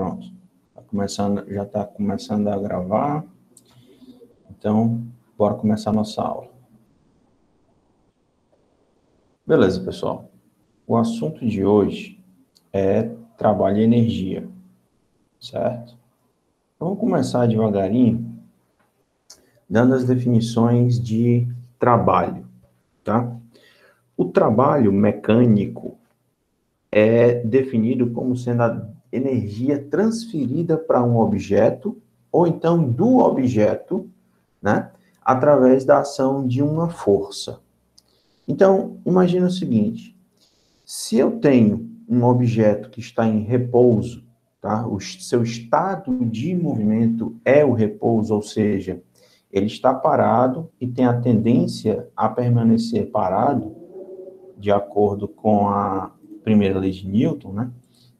Pronto. Já está começando a gravar. Então, bora começar a nossa aula. Beleza, pessoal. O assunto de hoje é trabalho e energia, certo? Vamos começar devagarinho, dando as definições de trabalho, tá? O trabalho mecânico é definido como sendo a energia transferida para um objeto, ou então do objeto, né, através da ação de uma força. Então, imagina o seguinte, se eu tenho um objeto que está em repouso, tá? O seu estado de movimento é o repouso, ou seja, ele está parado e tem a tendência a permanecer parado, de acordo com a primeira lei de Newton, né?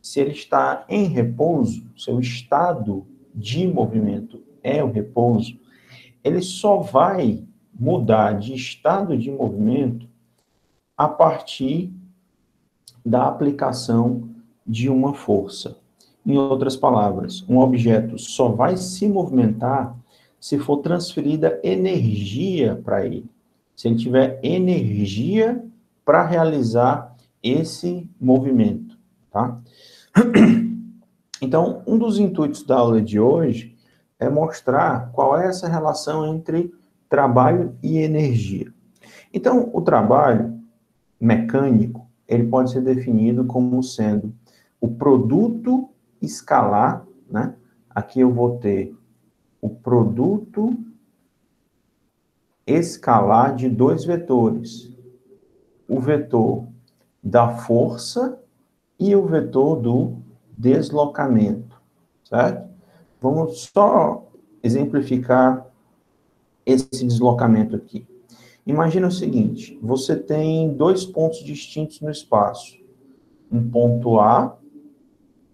Se ele está em repouso, seu estado de movimento é o repouso, ele só vai mudar de estado de movimento a partir da aplicação de uma força. Em outras palavras, um objeto só vai se movimentar se for transferida energia para ele. Se ele tiver energia para realizar esse movimento, tá? Então, um dos intuitos da aula de hoje é mostrar qual é essa relação entre trabalho e energia. Então, o trabalho mecânico, ele pode ser definido como sendo o produto escalar, né? Aqui eu vou ter o produto escalar de dois vetores. O vetor da força e o vetor do deslocamento, certo? Vamos só exemplificar esse deslocamento aqui. Imagina o seguinte, você tem dois pontos distintos no espaço. Um ponto A,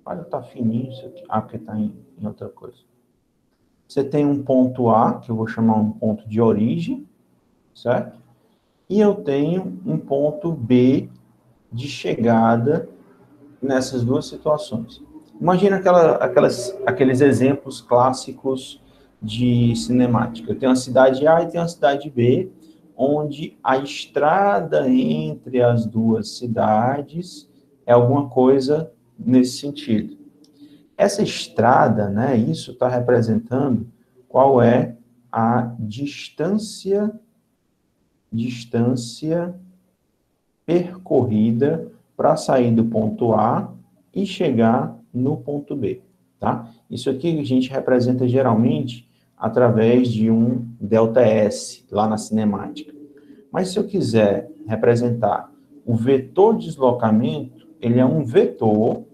olha, tá fininho isso aqui, porque tá em outra coisa. Você tem um ponto A, que eu vou chamar um ponto de origem, certo? E eu tenho um ponto B de chegada nessas duas situações. Imagina aqueles exemplos clássicos de cinemática. Eu tenho a cidade A e tenho a cidade B, onde a estrada entre as duas cidades é alguma coisa nesse sentido. Essa estrada, né, isso está representando qual é a distância percorrida para sair do ponto A e chegar no ponto B, tá? Isso aqui a gente representa geralmente através de um ΔS, lá na cinemática. Mas se eu quiser representar o vetor de deslocamento, ele é um vetor,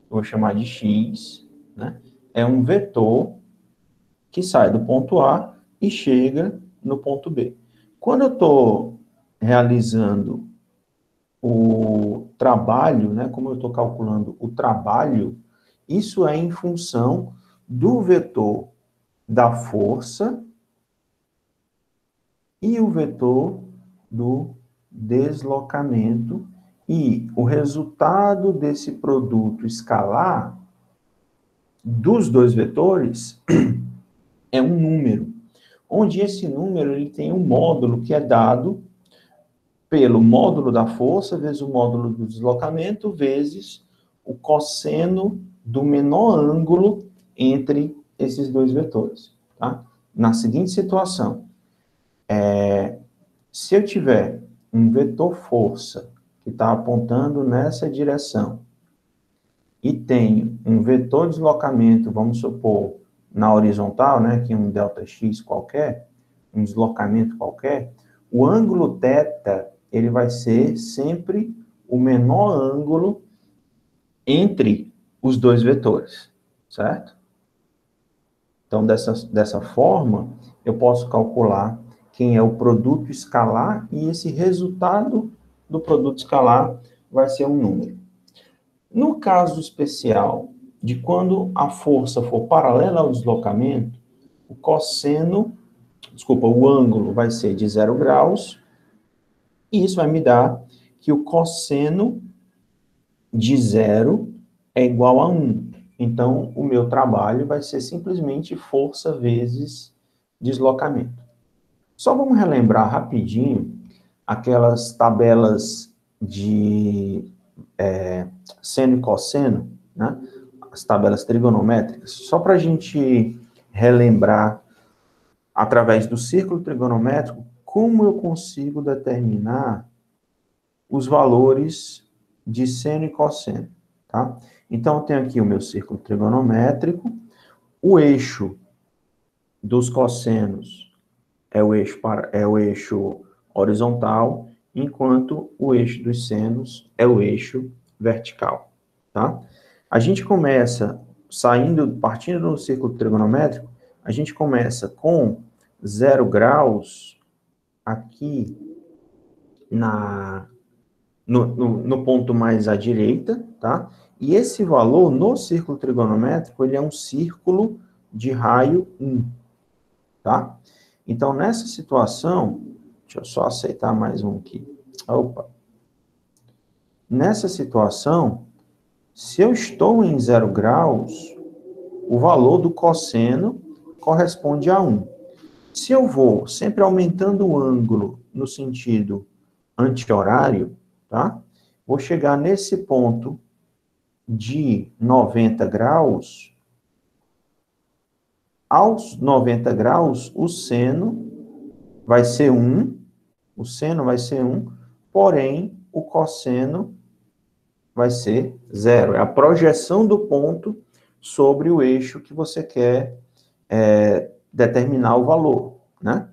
vou chamar de X, né? É um vetor que sai do ponto A e chega no ponto B. Quando eu estou realizando o trabalho, né, como eu estou calculando o trabalho, isso é em função do vetor da força e o vetor do deslocamento, e o resultado desse produto escalar dos dois vetores é um número, onde esse número ele tem um módulo que é dado pelo módulo da força vezes o módulo do deslocamento vezes o cosseno do menor ângulo entre esses dois vetores, tá? Na seguinte situação, se eu tiver um vetor força que está apontando nessa direção e tenho um vetor deslocamento, vamos supor, na horizontal, né, que é um ΔX qualquer, um deslocamento qualquer, o ângulo θ, ele vai ser sempre o menor ângulo entre os dois vetores, certo? Então, dessa forma, eu posso calcular quem é o produto escalar e esse resultado do produto escalar vai ser um número. No caso especial de quando a força for paralela ao deslocamento, o ângulo vai ser de 0 graus, e isso vai me dar que o cosseno de 0 é igual a 1. Então, o meu trabalho vai ser simplesmente força vezes deslocamento. Só vamos relembrar rapidinho aquelas tabelas de seno e cosseno, né? As tabelas trigonométricas, só para a gente relembrar, através do círculo trigonométrico, como eu consigo determinar os valores de seno e cosseno, tá? Então, eu tenho aqui o meu círculo trigonométrico, o eixo dos cossenos é o eixo horizontal, enquanto o eixo dos senos é o eixo vertical, tá? A gente começa, partindo do círculo trigonométrico, a gente começa com 0 graus aqui no ponto mais à direita, tá? E esse valor no círculo trigonométrico, ele é um círculo de raio 1, tá? Então, nessa situação, deixa eu só aceitar mais um aqui. Opa. Nessa situação, se eu estou em 0 graus, o valor do cosseno corresponde a 1. Se eu vou sempre aumentando o ângulo no sentido anti-horário, tá? Vou chegar nesse ponto de 90 graus. Aos 90 graus, o seno vai ser 1, o seno vai ser 1, porém, o cosseno vai ser 0. É a projeção do ponto sobre o eixo que você quer determinar o valor, né?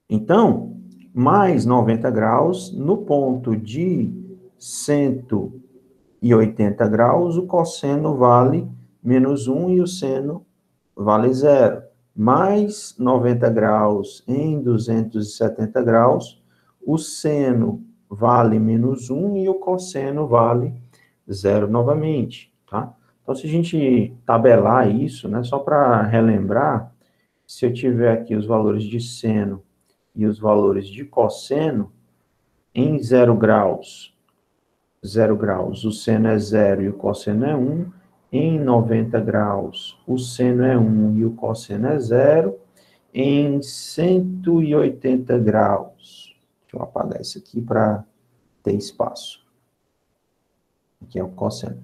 Então, mais 90 graus, no ponto de 180 graus, o cosseno vale menos 1 e o seno vale 0. Mais 90 graus em 270 graus, o seno vale menos 1 e o cosseno vale 0 novamente, tá? Então, se a gente tabelar isso, né, só para relembrar, se eu tiver aqui os valores de seno e os valores de cosseno, em 0 graus, o seno é 0 e o cosseno é 1. Em 90 graus, o seno é 1 e o cosseno é 0. Em 180 graus, deixa eu apagar isso aqui para ter espaço. Aqui é o cosseno.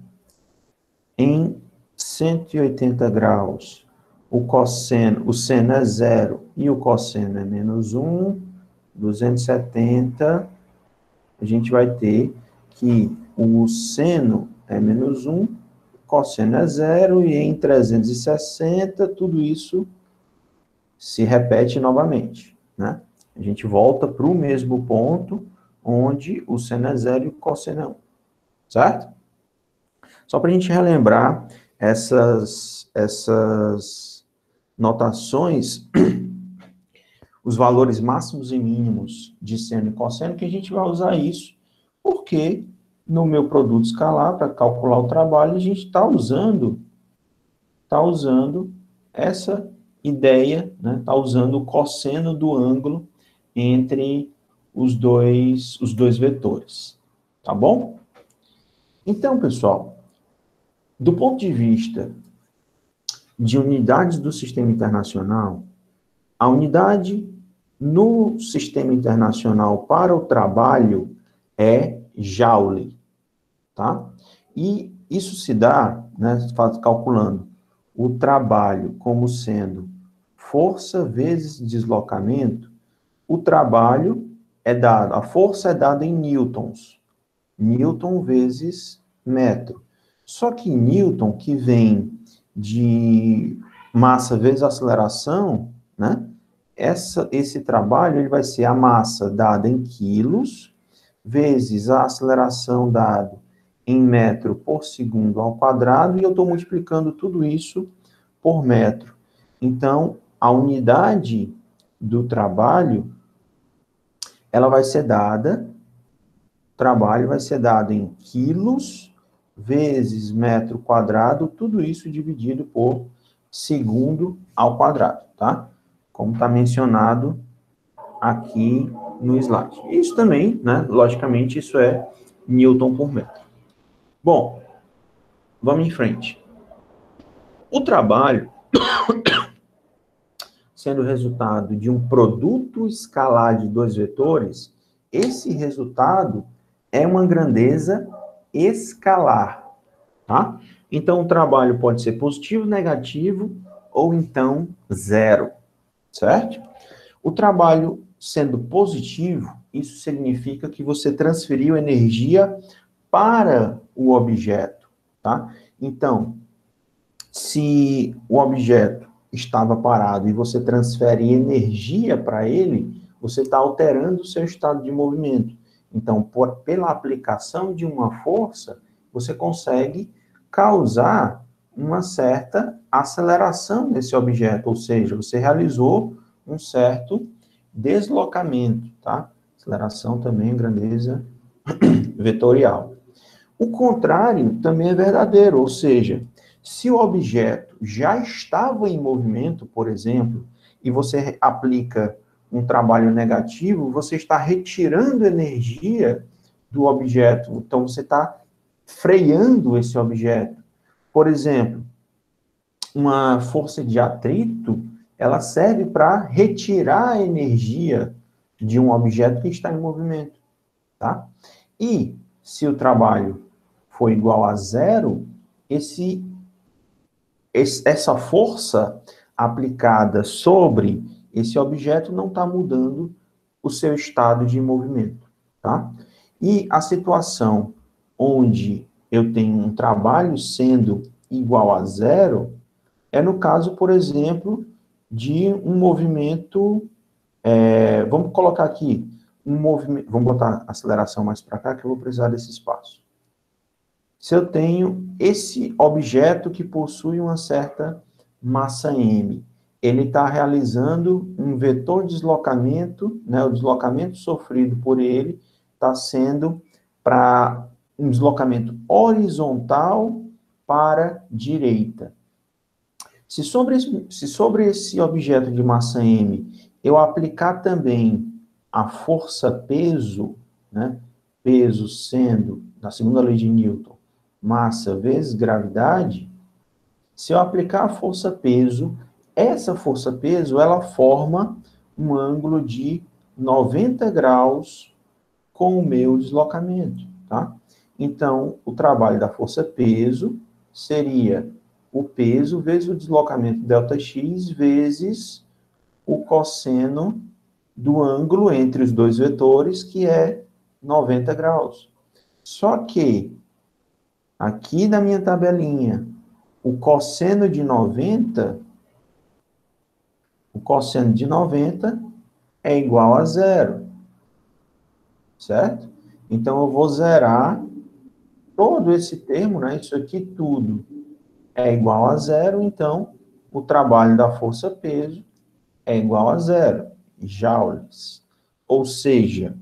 Em 180 graus, o seno é 0 e o cosseno é menos 1. 270, a gente vai ter que o seno é menos 1, cosseno é 0, e em 360, tudo isso se repete novamente, né? A gente volta para o mesmo ponto, onde o seno é 0 e o cosseno é 1, certo? Só para a gente relembrar essas notações, os valores máximos e mínimos de seno e cosseno, que a gente vai usar isso, porque no meu produto escalar, para calcular o trabalho, a gente está usando essa ideia, né? Está usando o cosseno do ângulo entre os dois vetores, tá bom? Então, pessoal, do ponto de vista de unidades do sistema internacional, a unidade no sistema internacional para o trabalho é Joule, tá? E isso se dá, né, calculando o trabalho como sendo força vezes deslocamento. O trabalho é dado, a força é dada em newtons, newton vezes metro. Só que newton, que vem de massa vezes aceleração, né? Esse trabalho ele vai ser a massa dada em quilos, vezes a aceleração dada em metro por segundo ao quadrado, e eu estou multiplicando tudo isso por metro. Então, a unidade do trabalho, ela vai ser dada, trabalho vai ser dado em quilos, vezes metro quadrado, tudo isso dividido por segundo ao quadrado, tá? Como está mencionado aqui no slide. Isso também, né, logicamente, isso é Newton por metro. Bom, Vamos em frente. O trabalho, sendo resultado de um produto escalar de dois vetores, esse resultado é uma grandeza escalar, tá? Então, o trabalho pode ser positivo, negativo, ou então zero, certo? O trabalho sendo positivo, isso significa que você transferiu energia para o objeto, tá? Então, se o objeto estava parado e você transfere energia para ele, você está alterando o seu estado de movimento. Então, pela aplicação de uma força, você consegue causar uma certa aceleração nesse objeto, ou seja, você realizou um certo deslocamento, tá? Aceleração também é grandeza vetorial. O contrário também é verdadeiro, ou seja, se o objeto já estava em movimento, por exemplo, e você aplica um trabalho negativo, você está retirando energia do objeto, então você está freando esse objeto. Por exemplo, uma força de atrito, ela serve para retirar a energia de um objeto que está em movimento, tá? E se o trabalho for igual a zero, essa força aplicada sobre esse objeto não está mudando o seu estado de movimento, tá? E a situação onde eu tenho um trabalho sendo igual a zero é no caso, por exemplo, de um movimento, vamos colocar aqui, um movimento, vamos botar a aceleração mais para cá, que eu vou precisar desse espaço. Se eu tenho esse objeto que possui uma certa massa m, ele está realizando um vetor de deslocamento, né, o deslocamento sofrido por ele está sendo para um deslocamento horizontal para direita. Se sobre esse objeto de massa m eu aplicar também a força-peso, né, peso sendo, na segunda lei de Newton, massa vezes gravidade, se eu aplicar a força-peso, essa força-peso, ela forma um ângulo de 90 graus com o meu deslocamento, tá? Então, o trabalho da força-peso seria o peso vezes o deslocamento ΔX vezes o cosseno do ângulo entre os dois vetores, que é 90 graus. Só que, aqui na minha tabelinha, o cosseno de 90 é igual a zero, certo? Então, eu vou zerar todo esse termo, né? Isso aqui tudo é igual a zero, então, o trabalho da força-peso é igual a zero, joules. Ou seja,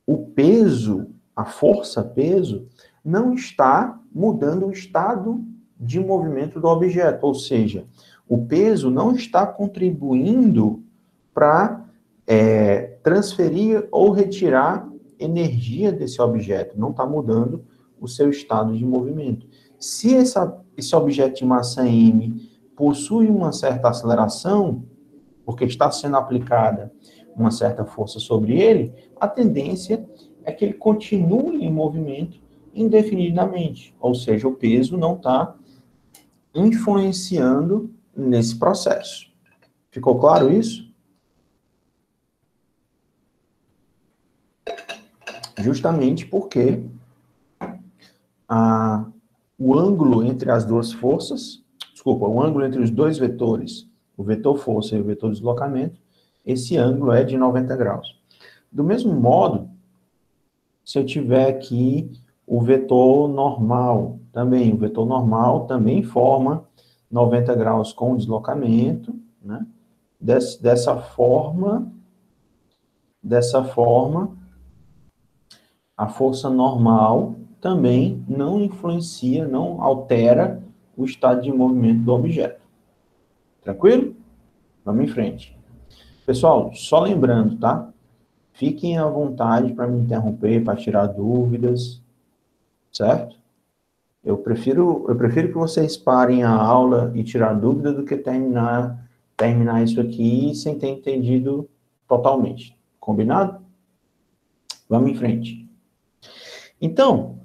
o peso, a força-peso, não está mudando o estado de movimento do objeto, ou seja, o peso não está contribuindo para transferir ou retirar energia desse objeto, não está mudando o seu estado de movimento. Se esse objeto de massa m possui uma certa aceleração, porque está sendo aplicada uma certa força sobre ele, a tendência é que ele continue em movimento indefinidamente, ou seja, o peso não está influenciando nesse processo. Ficou claro isso? Justamente porque o ângulo entre as duas forças, o ângulo entre os dois vetores, o vetor força e o vetor deslocamento, esse ângulo é de 90 graus. Do mesmo modo, se eu tiver aqui o vetor normal, o vetor normal também forma 90 graus com o deslocamento, né? Dessa forma, a força normal também não influencia, não altera o estado de movimento do objeto. Tranquilo? Vamos em frente. Pessoal, só lembrando, tá? Fiquem à vontade para me interromper, para tirar dúvidas, certo? Eu prefiro que vocês parem a aula e tirar dúvida do que terminar isso aqui sem ter entendido totalmente. Combinado? Vamos em frente. Então,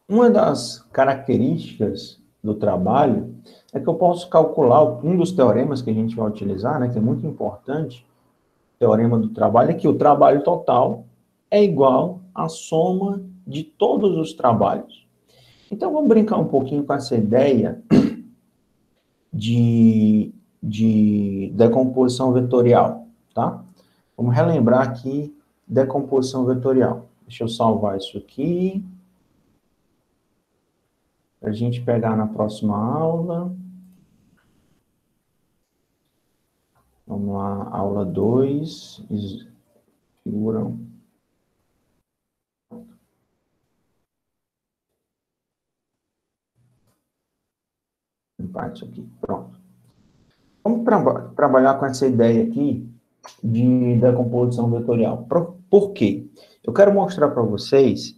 uma das características do trabalho é que eu posso calcular um dos teoremas que a gente vai utilizar, né, que é muito importante, o teorema do trabalho, é que o trabalho total é igual à soma de todos os trabalhos. Então, vamos brincar um pouquinho com essa ideia de decomposição vetorial, tá? Vamos relembrar aqui decomposição vetorial. Deixa eu salvar isso aqui, para a gente pegar na próxima aula. Vamos lá, aula 2, figura 1. Parte isso aqui, pronto. Vamos trabalhar com essa ideia aqui de decomposição vetorial. Por quê? Eu quero mostrar para vocês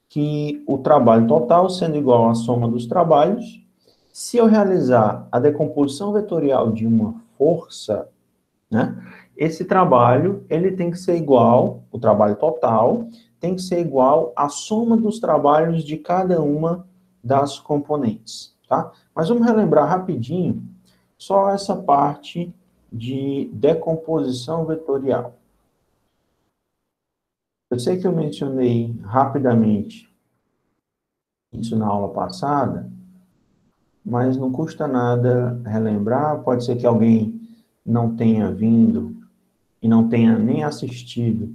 que o trabalho total sendo igual à soma dos trabalhos, se eu realizar a decomposição vetorial de uma força, né, esse trabalho, ele tem que ser igual, o trabalho total, tem que ser igual à soma dos trabalhos de cada uma das componentes, tá? Mas vamos relembrar rapidinho só essa parte de decomposição vetorial. Eu sei que eu mencionei rapidamente isso na aula passada, mas não custa nada relembrar. Pode ser que alguém não tenha vindo e não tenha nem assistido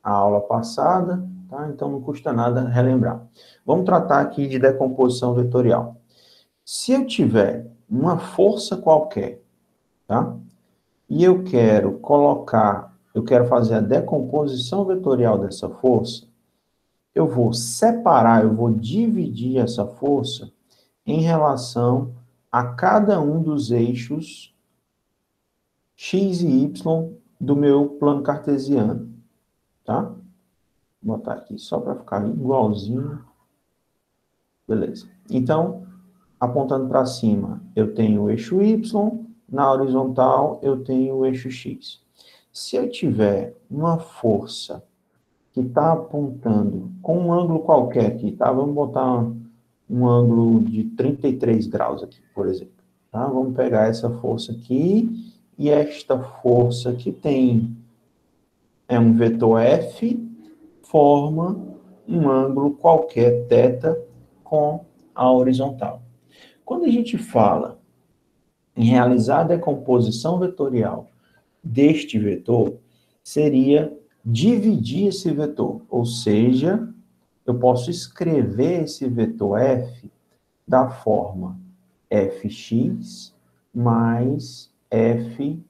a aula passada, tá? Então não custa nada relembrar. Vamos tratar aqui de decomposição vetorial. Se eu tiver uma força qualquer, tá? E eu quero fazer a decomposição vetorial dessa força, eu vou separar, eu vou dividir essa força em relação a cada um dos eixos x e y do meu plano cartesiano, tá? Vou botar aqui só para ficar igualzinho. Beleza. Então, apontando para cima, eu tenho o eixo y, na horizontal eu tenho o eixo x. Se eu tiver uma força que está apontando com um ângulo qualquer aqui, tá? Vamos botar um ângulo de 33 graus aqui, por exemplo. Tá? Vamos pegar essa força aqui, e esta força que é um vetor F, forma um ângulo qualquer, θ, com a horizontal. Quando a gente fala em realizar a decomposição vetorial deste vetor, seria dividir esse vetor, ou seja, eu posso escrever esse vetor F da forma fx mais fy,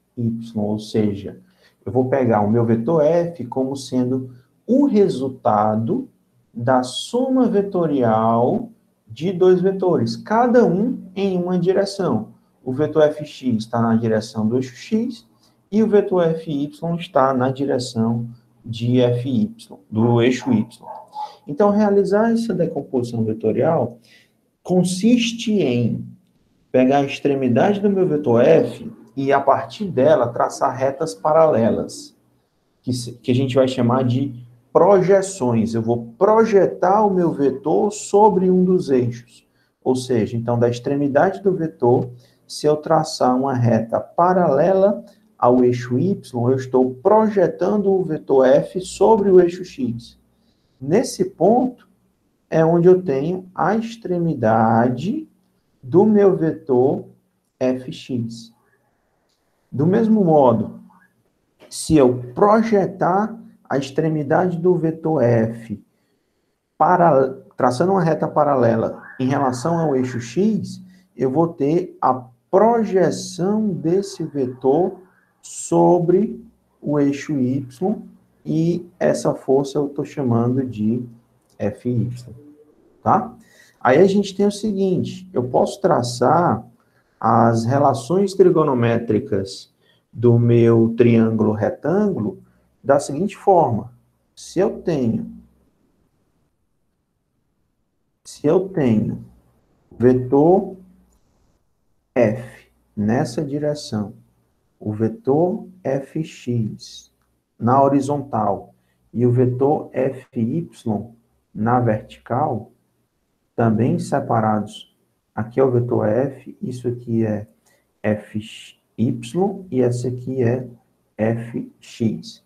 ou seja, eu vou pegar o meu vetor F como sendo o resultado da soma vetorial de dois vetores, cada um em uma direção. O vetor fx está na direção do eixo x e o vetor fy está na direção de fy, do eixo y. Então, realizar essa decomposição vetorial consiste em pegar a extremidade do meu vetor f e, a partir dela, traçar retas paralelas, que a gente vai chamar de projeções. Eu vou projetar o meu vetor sobre um dos eixos. Ou seja, então, da extremidade do vetor, se eu traçar uma reta paralela ao eixo y, eu estou projetando o vetor f sobre o eixo x. Nesse ponto, é onde eu tenho a extremidade do meu vetor fx. Do mesmo modo, se eu projetar a extremidade do vetor f traçando uma reta paralela em relação ao eixo x, eu vou ter a projeção desse vetor sobre o eixo y, e essa força eu estou chamando de fy, tá? Aí a gente tem o seguinte, eu posso traçar as relações trigonométricas do meu triângulo retângulo da seguinte forma. Se eu tenho vetor F nessa direção, o vetor Fx na horizontal e o vetor Fy na vertical, também separados, aqui é o vetor F, isso aqui é Fy e esse aqui é Fx.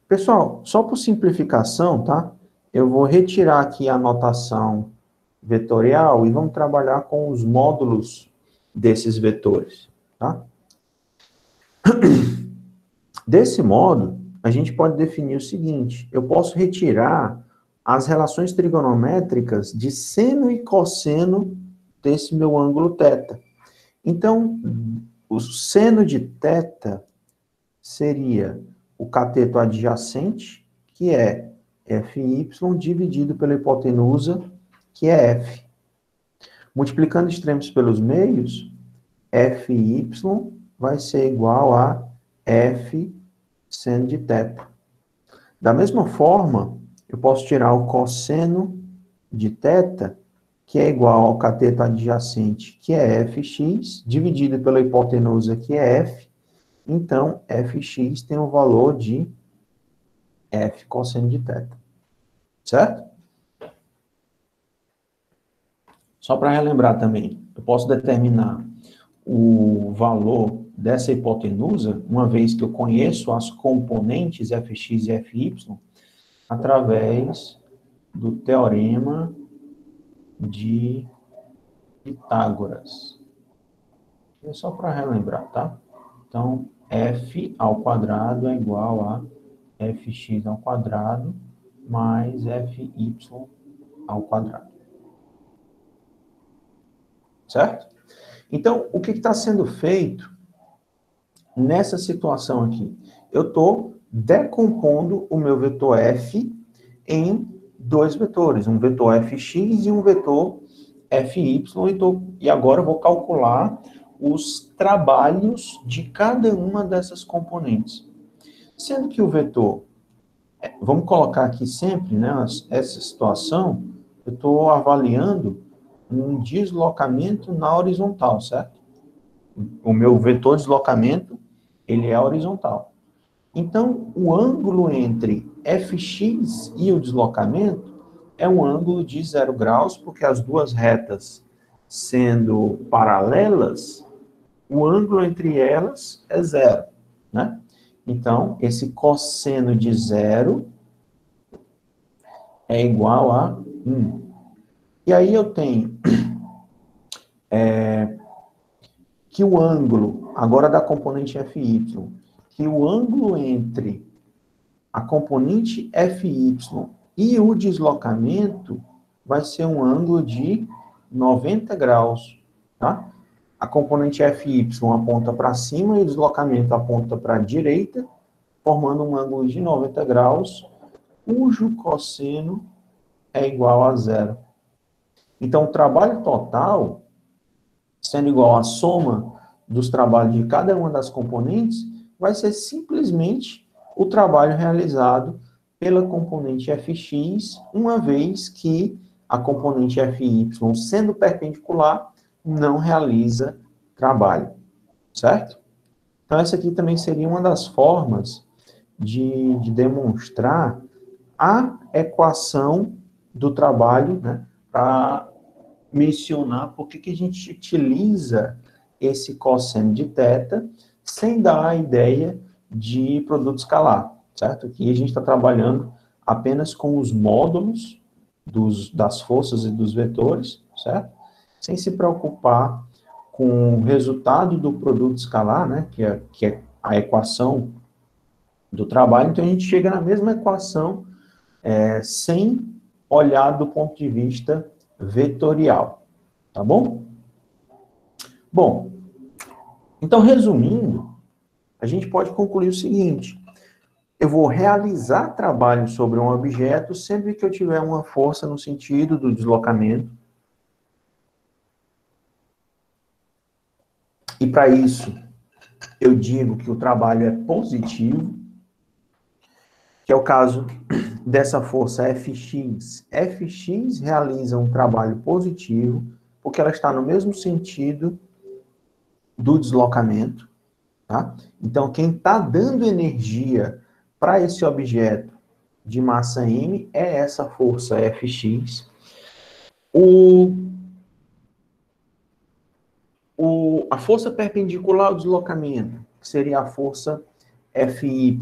Pessoal, só por simplificação, tá? Eu vou retirar aqui a notação vetorial e vamos trabalhar com os módulos desses vetores, tá? Desse modo, a gente pode definir o seguinte: eu posso retirar as relações trigonométricas de seno e cosseno desse meu ângulo θ. Então, o seno de θ seria o cateto adjacente, que é Fy, dividido pela hipotenusa, que é F. Multiplicando extremos pelos meios, Fy vai ser igual a F seno de θ. Da mesma forma, eu posso tirar o cosseno de θ, que é igual ao cateto adjacente, que é Fx, dividido pela hipotenusa, que é F. Então, Fx tem o valor de F cosseno de θ. Certo? Só para relembrar também, eu posso determinar o valor dessa hipotenusa, uma vez que eu conheço as componentes Fx e Fy, através do teorema de Pitágoras. É só para relembrar, tá? Então, f ao quadrado é igual a fx ao quadrado mais fy ao quadrado. Certo? Então, o que está sendo feito nessa situação aqui? Eu estou decompondo o meu vetor f em dois vetores, um vetor fx e um vetor fy, e agora eu vou calcular os trabalhos de cada uma dessas componentes. Sendo que o vetor, vamos colocar aqui sempre, né, essa situação, eu estou avaliando um deslocamento na horizontal, certo? O meu vetor deslocamento, ele é horizontal. Então, o ângulo entre fx e o deslocamento é um ângulo de 0 graus, porque as duas retas sendo paralelas, o ângulo entre elas é 0, né? Então, esse cosseno de 0 é igual a 1. E aí eu tenho que o ângulo, agora da componente Fy, que o ângulo entre a componente Fy e o deslocamento vai ser um ângulo de 90 graus, tá? A componente Fy aponta para cima e o deslocamento aponta para a direita, formando um ângulo de 90 graus, cujo cosseno é igual a 0. Então, o trabalho total, sendo igual à soma dos trabalhos de cada uma das componentes, vai ser simplesmente o trabalho realizado pela componente Fx, uma vez que a componente Fy, sendo perpendicular, não realiza trabalho, certo? Então, essa aqui também seria uma das formas de demonstrar a equação do trabalho, né, para mencionar por que a gente utiliza esse cosseno de θ sem dar a ideia de produto escalar, certo? Aqui a gente está trabalhando apenas com os módulos das forças e dos vetores, certo? Sem se preocupar com o resultado do produto escalar, né, que é a equação do trabalho. Então, a gente chega na mesma equação sem olhar do ponto de vista vetorial, tá bom? Bom, então, resumindo, a gente pode concluir o seguinte: eu vou realizar trabalho sobre um objeto sempre que eu tiver uma força no sentido do deslocamento. E para isso, eu digo que o trabalho é positivo, que é o caso dessa força Fx. Fx realiza um trabalho positivo, porque ela está no mesmo sentido do deslocamento, tá? Então, quem está dando energia para esse objeto de massa m é essa força Fx. A força perpendicular ao deslocamento, que seria a força Fy,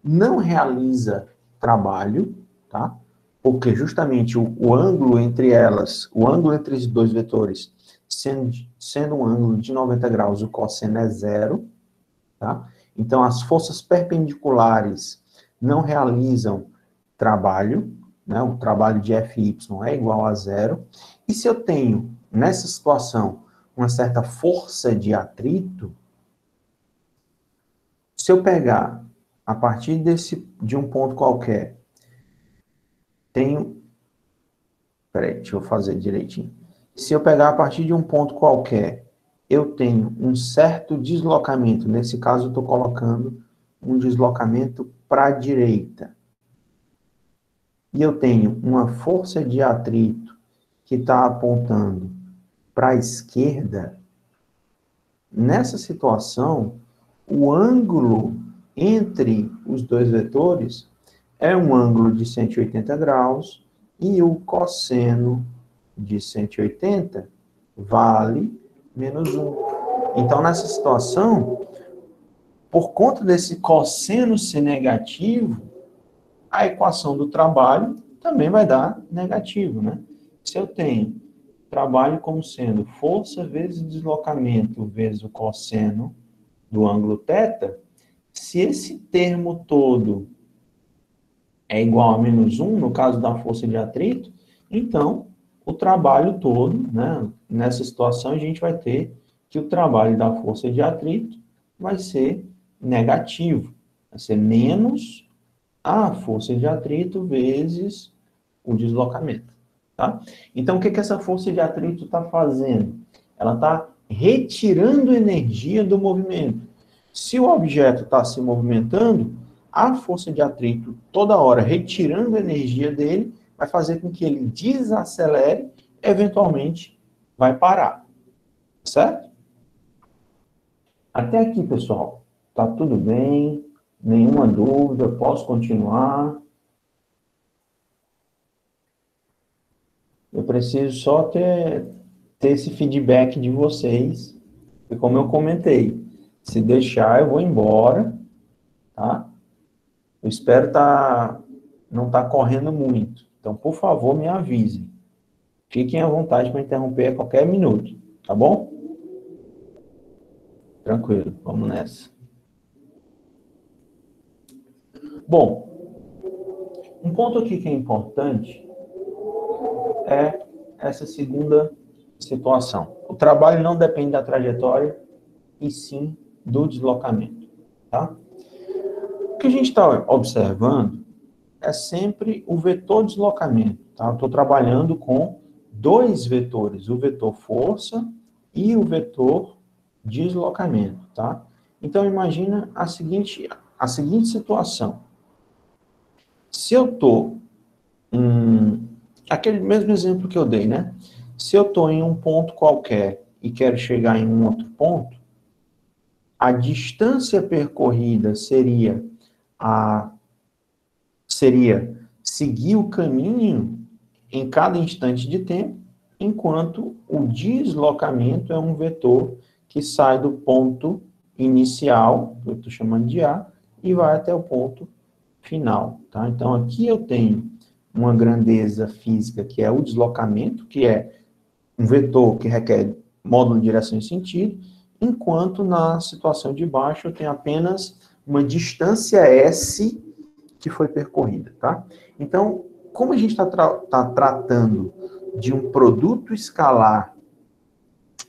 não realiza trabalho, tá? Porque justamente o ângulo entre elas, o ângulo entre esses dois vetores, sendo um ângulo de 90 graus, o cosseno é zero, tá? Então, as forças perpendiculares não realizam trabalho, né? O trabalho de Fy é igual a zero. E se eu tenho, nessa situação, uma certa força de atrito, se eu pegar a partir de um ponto qualquer, tenho... Peraí, deixa eu fazer direitinho. Se eu pegar a partir de um ponto qualquer, eu tenho um certo deslocamento. Nesse caso, eu estou colocando um deslocamento para a direita. E eu tenho uma força de atrito que está apontando para a esquerda. Nessa situação, o ângulo entre os dois vetores é um ângulo de 180 graus e o cosseno de 180 vale menos 1. Então, nessa situação, por conta desse cosseno ser negativo, a equação do trabalho também vai dar negativo, né? Se eu tenho trabalho como sendo força vezes deslocamento vezes o cosseno do ângulo θ, se esse termo todo é igual a menos 1, no caso da força de atrito, então o trabalho todo, né, nessa situação, a gente vai ter que o trabalho da força de atrito vai ser negativo, vai ser menos a força de atrito vezes o deslocamento. Tá? Então, o que essa força de atrito está fazendo? Ela está retirando energia do movimento. Se o objeto está se movimentando, a força de atrito, toda hora retirando energia dele, vai fazer com que ele desacelere, eventualmente vai parar. Certo? Até aqui, pessoal. Tá tudo bem? Nenhuma dúvida? Posso continuar? Eu preciso só ter esse feedback de vocês. E como eu comentei, se deixar, eu vou embora, tá? Eu espero não estar correndo muito. Então, por favor, me avisem. Fiquem à vontade para interromper a qualquer minuto, tá bom? Tranquilo, vamos nessa. Bom, um ponto aqui que é importante é essa segunda situação. O trabalho não depende da trajetória, e sim do deslocamento, tá? O que a gente está observando é sempre o vetor deslocamento, tá? Eu estou trabalhando com dois vetores, o vetor força e o vetor deslocamento, tá? Então, imagina a seguinte situação. Se eu estou aquele mesmo exemplo que eu dei, né? Se eu estou em um ponto qualquer e quero chegar em um outro ponto, a distância percorrida seria seguir o caminho em cada instante de tempo, enquanto o deslocamento é um vetor que sai do ponto inicial, que eu estou chamando de A, e vai até o ponto final, tá? Então, aqui eu tenho uma grandeza física, que é o deslocamento, que é um vetor que requer módulo de direção e sentido, enquanto na situação de baixo eu tenho apenas uma distância S que foi percorrida, tá? Então, como a gente está tratando de um produto escalar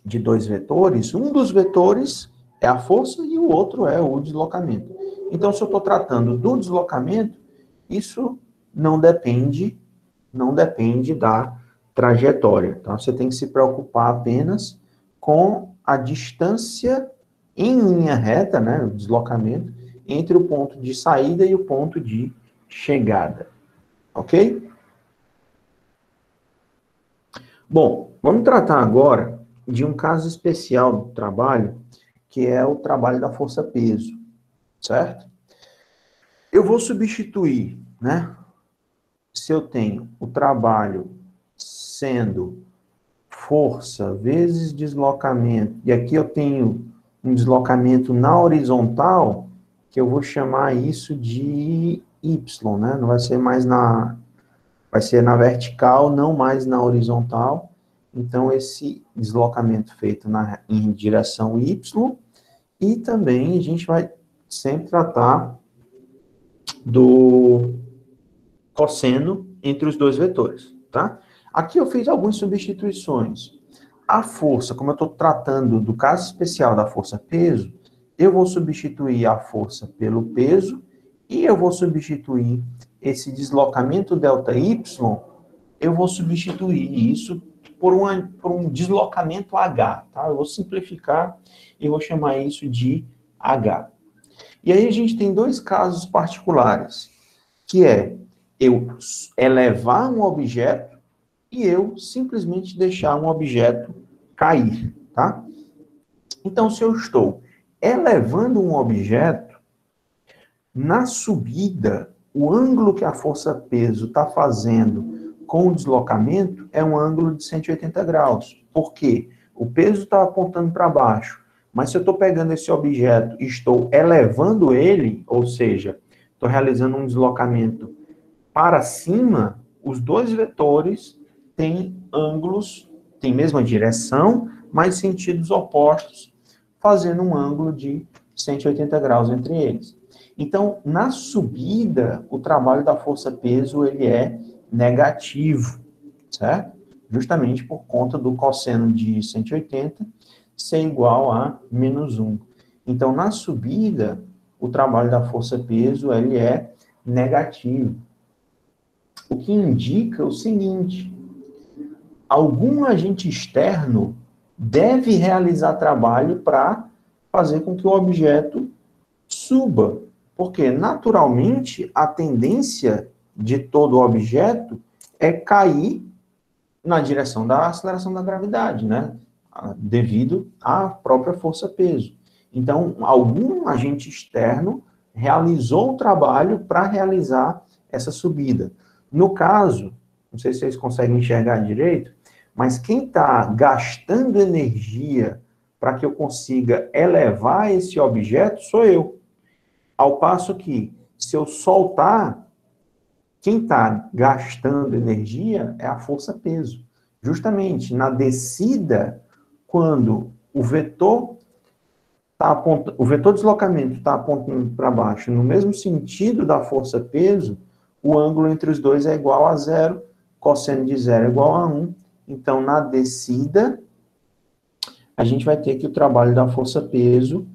de dois vetores, um dos vetores é a força e o outro é o deslocamento. Então, se eu estou tratando do deslocamento, isso não depende da trajetória, tá? Você tem que se preocupar apenas com a distância em linha reta, né, o deslocamento, entre o ponto de saída e o ponto de chegada, Ok? Bom, vamos tratar agora de um caso especial do trabalho, que é o trabalho da força-peso, certo? Eu vou substituir, né? Se eu tenho o trabalho sendo força vezes deslocamento, e aqui eu tenho um deslocamento na horizontal, que eu vou chamar isso de Y, né? Não vai ser mais vai ser na vertical, não mais na horizontal. Então, esse deslocamento feito em direção Y, e também a gente vai sempre tratar do cosseno entre os dois vetores, tá? Aqui eu fiz algumas substituições. A força, como eu estou tratando do caso especial da força-peso, eu vou substituir a força pelo peso e eu vou substituir esse deslocamento ΔY, eu vou substituir isso por um deslocamento H, tá? Eu vou simplificar e vou chamar isso de H. E aí a gente tem dois casos particulares, que é eu elevar um objeto e eu simplesmente deixar um objeto cair, tá? Então, se eu estou elevando um objeto, na subida, o ângulo que a força-peso está fazendo com o deslocamento é um ângulo de 180 graus. Por quê? O peso está apontando para baixo, mas se eu estou pegando esse objeto e estou elevando ele, ou seja, estou realizando um deslocamento para cima, os dois vetores têm ângulos, têm mesma direção, mas sentidos opostos, fazendo um ângulo de 180 graus entre eles. Então, na subida, o trabalho da força-peso ele é negativo, certo? Justamente por conta do cosseno de 180 ser igual a menos 1. Então, na subida, o trabalho da força-peso ele é negativo. O que indica o seguinte: algum agente externo deve realizar trabalho para fazer com que o objeto suba, porque naturalmente a tendência de todo objeto é cair na direção da aceleração da gravidade, né? Devido à própria força-peso. Então, algum agente externo realizou o trabalho para realizar essa subida. No caso, não sei se vocês conseguem enxergar direito, mas quem está gastando energia para que eu consiga elevar esse objeto sou eu. Ao passo que, se eu soltar, quem está gastando energia é a força-peso. Justamente na descida, quando o vetor o vetor de deslocamento está apontando para baixo no mesmo sentido da força-peso, o ângulo entre os dois é igual a zero, cosseno de zero é igual a 1. Então, na descida, a gente vai ter que o trabalho da força-peso,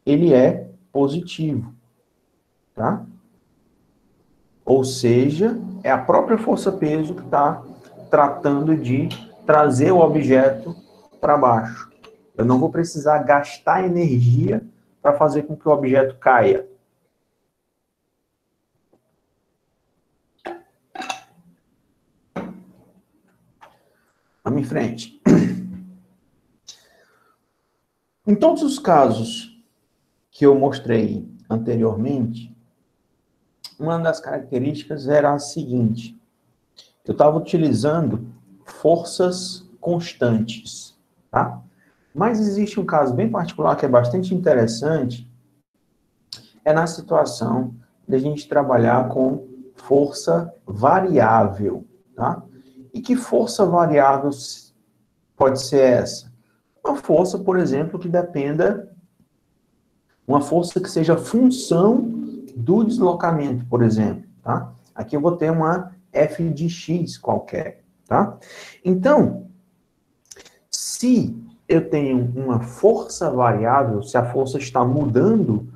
ele é positivo, tá? Ou seja, é a própria força-peso que está tratando de trazer o objeto para baixo. Eu não vou precisar gastar energia para fazer com que o objeto caia. Vamos em frente. Em todos os casos que eu mostrei anteriormente, uma das características era a seguinte: eu estava utilizando forças constantes, tá? Mas existe um caso bem particular que é bastante interessante, é na situação de a gente trabalhar com força variável, tá? E que força variável pode ser essa? Uma força, por exemplo, que dependa, uma força que seja função do deslocamento, por exemplo, tá? Aqui eu vou ter uma f de x qualquer, tá? Então, se eu tenho uma força variável, se a força está mudando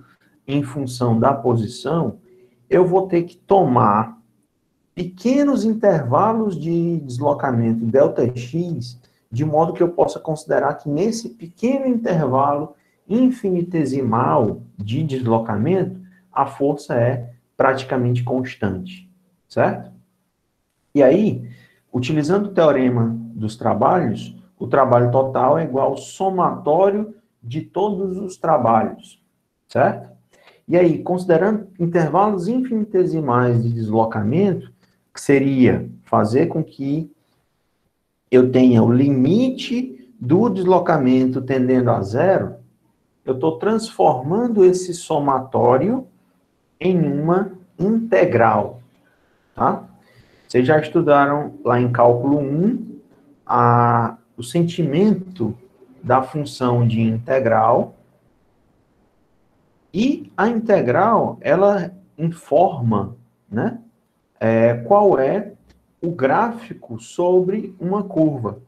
em função da posição, eu vou ter que tomar pequenos intervalos de deslocamento Δx, de modo que eu possa considerar que nesse pequeno intervalo infinitesimal de deslocamento, a força é praticamente constante, certo? E aí, utilizando o teorema dos trabalhos, o trabalho total é igual ao somatório de todos os trabalhos, certo? E aí, considerando intervalos infinitesimais de deslocamento, que seria fazer com que eu tenha o limite do deslocamento tendendo a zero, eu estou transformando esse somatório em uma integral, tá? Vocês já estudaram lá em cálculo 1 o sentimento da função de integral, e a integral, ela informa, né, qual é o gráfico sobre uma curva.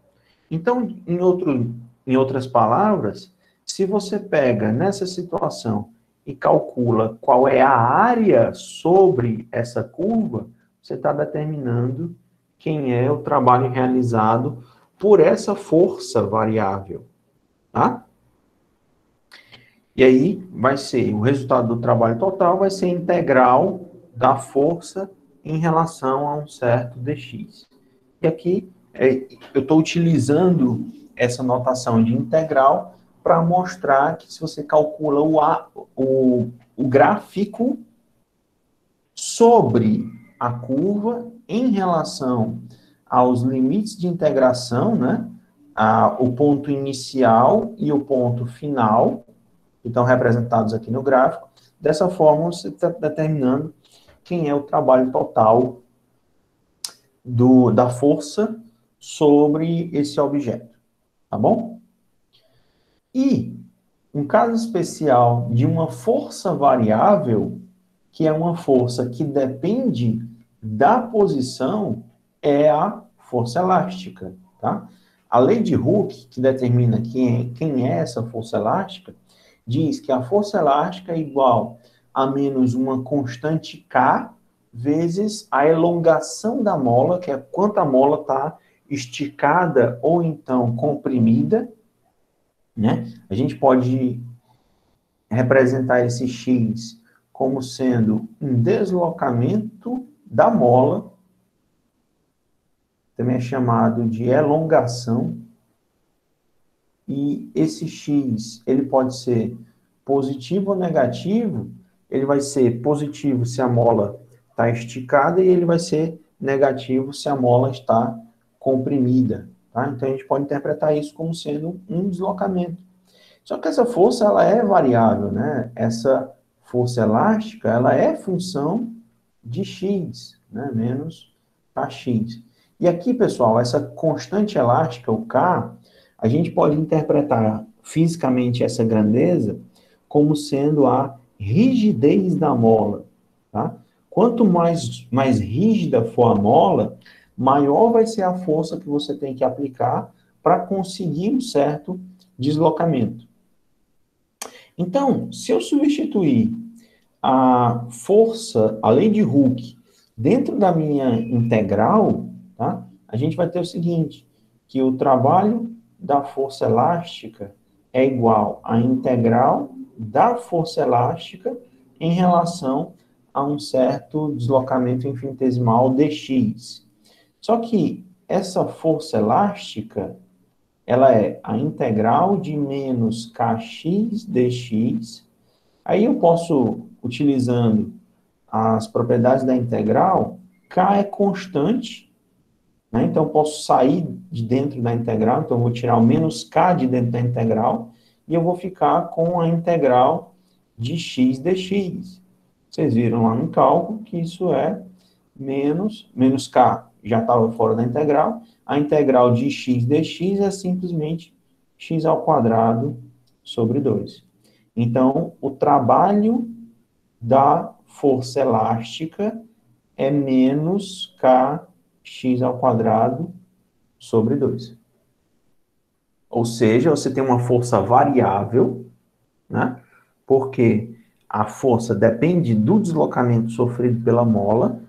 Então, em outras palavras, se você pega nessa situação e calcula qual é a área sobre essa curva, você está determinando quem é o trabalho realizado por essa força variável, tá? E aí vai ser, o resultado do trabalho total vai ser integral da força em relação a um certo dx. E aqui eu estou utilizando essa notação de integral para mostrar que se você calcula o gráfico sobre a curva em relação aos limites de integração, né? O ponto inicial e o ponto final, que estão representados aqui no gráfico. Dessa forma, você está determinando quem é o trabalho total da força sobre esse objeto, tá bom? E um caso especial de uma força variável, que é uma força que depende da posição, é a força elástica, tá? A lei de Hooke, que determina quem é essa força elástica, diz que a força elástica é igual a menos uma constante K vezes a elongação da mola, que é quanto a mola está esticada ou então comprimida, né? A gente pode representar esse X como sendo um deslocamento da mola, também é chamado de elongação, e esse X, ele pode ser positivo ou negativo. Ele vai ser positivo se a mola está esticada e ele vai ser negativo se a mola está comprimida, tá? Então, a gente pode interpretar isso como sendo um deslocamento. Só que essa força, ela é variável, né? Essa força elástica, ela é função de x, né? Menos kx. E aqui, pessoal, essa constante elástica, o k, a gente pode interpretar fisicamente essa grandeza como sendo a rigidez da mola, tá? Quanto mais rígida for a mola, maior vai ser a força que você tem que aplicar para conseguir um certo deslocamento. Então, se eu substituir a força, a lei de Hooke, dentro da minha integral, tá? A gente vai ter o seguinte, que o trabalho da força elástica é igual à integral da força elástica em relação a um certo deslocamento infinitesimal dx. Só que essa força elástica, ela é a integral de menos kx dx. Aí eu posso, utilizando as propriedades da integral, k é constante, né? Então eu posso sair de dentro da integral, então eu vou tirar o menos k de dentro da integral, e eu vou ficar com a integral de x dx. Vocês viram lá no cálculo que isso é menos k, já estava fora da integral, a integral de x dx é simplesmente x ao quadrado sobre 2. Então, o trabalho da força elástica é menos kx ao quadrado sobre 2. Ou seja, você tem uma força variável, né? Porque a força depende do deslocamento sofrido pela mola,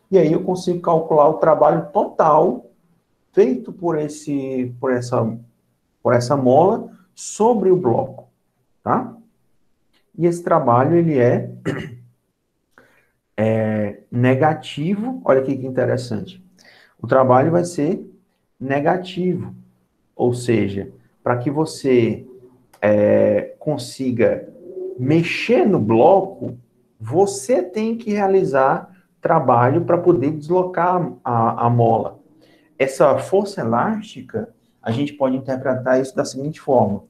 e aí eu consigo calcular o trabalho total feito por essa mola sobre o bloco, tá? E esse trabalho, ele é negativo. Olha aqui que interessante. o trabalho vai ser negativo. Ou seja, para que você consiga mexer no bloco, você tem que realizar trabalho para poder deslocar a mola. Essa força elástica, a gente pode interpretar isso da seguinte forma.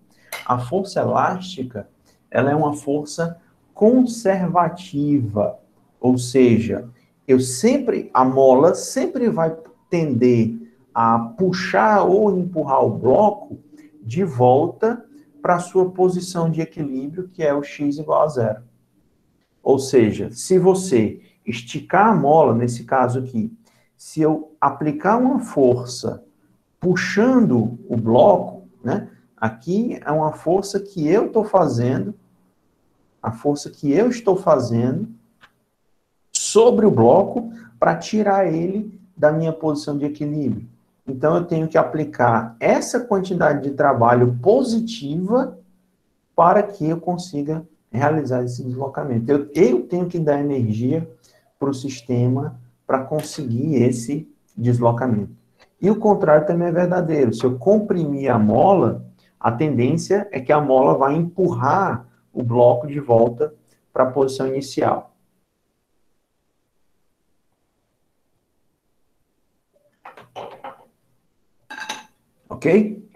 A força elástica, ela é uma força conservativa, ou seja, a mola sempre vai tender a puxar ou empurrar o bloco de volta para a sua posição de equilíbrio, que é o x igual a zero. Ou seja, se você esticar a mola, nesse caso aqui, se eu aplicar uma força puxando o bloco, né? Aqui é uma força que eu estou fazendo, a força que eu estou fazendo sobre o bloco para tirar ele da minha posição de equilíbrio. Então, eu tenho que aplicar essa quantidade de trabalho positiva para que eu consiga realizar esse deslocamento. Eu tenho que dar energia para o sistema para conseguir esse deslocamento. E o contrário também é verdadeiro. Se eu comprimir a mola, a tendência é que a mola vai empurrar o bloco de volta para a posição inicial. Ok?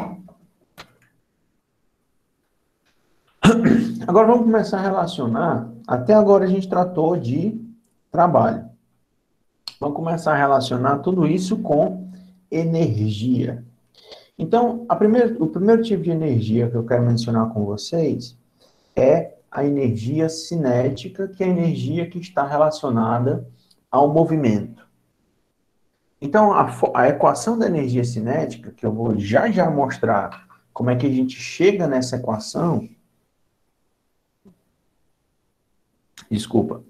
Agora vamos começar a relacionar. Até agora a gente tratou de trabalho. Vamos começar a relacionar tudo isso com energia. Então, o primeiro tipo de energia que eu quero mencionar com vocês é a energia cinética, que é a energia que está relacionada ao movimento. Então, a equação da energia cinética, que eu vou já já mostrar como é que a gente chega nessa equação. Desculpa.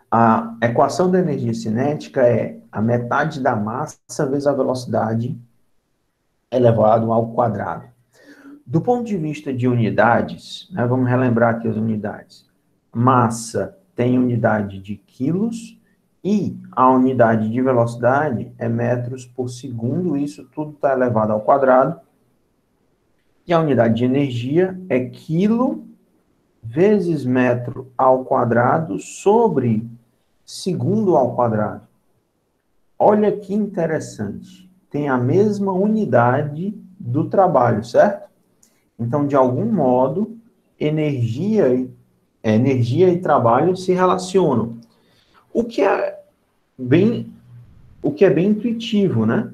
A equação da energia cinética é a metade da massa vezes a velocidade elevado ao quadrado. Do ponto de vista de unidades, né, vamos relembrar aqui as unidades. Massa tem unidade de quilos e a unidade de velocidade é metros por segundo, isso tudo está elevado ao quadrado. E a unidade de energia é quilo vezes metro ao quadrado sobre segundo ao quadrado. Olha que interessante. Tem a mesma unidade do trabalho, certo? Então, de algum modo, energia e trabalho se relacionam. O que é bem intuitivo, né?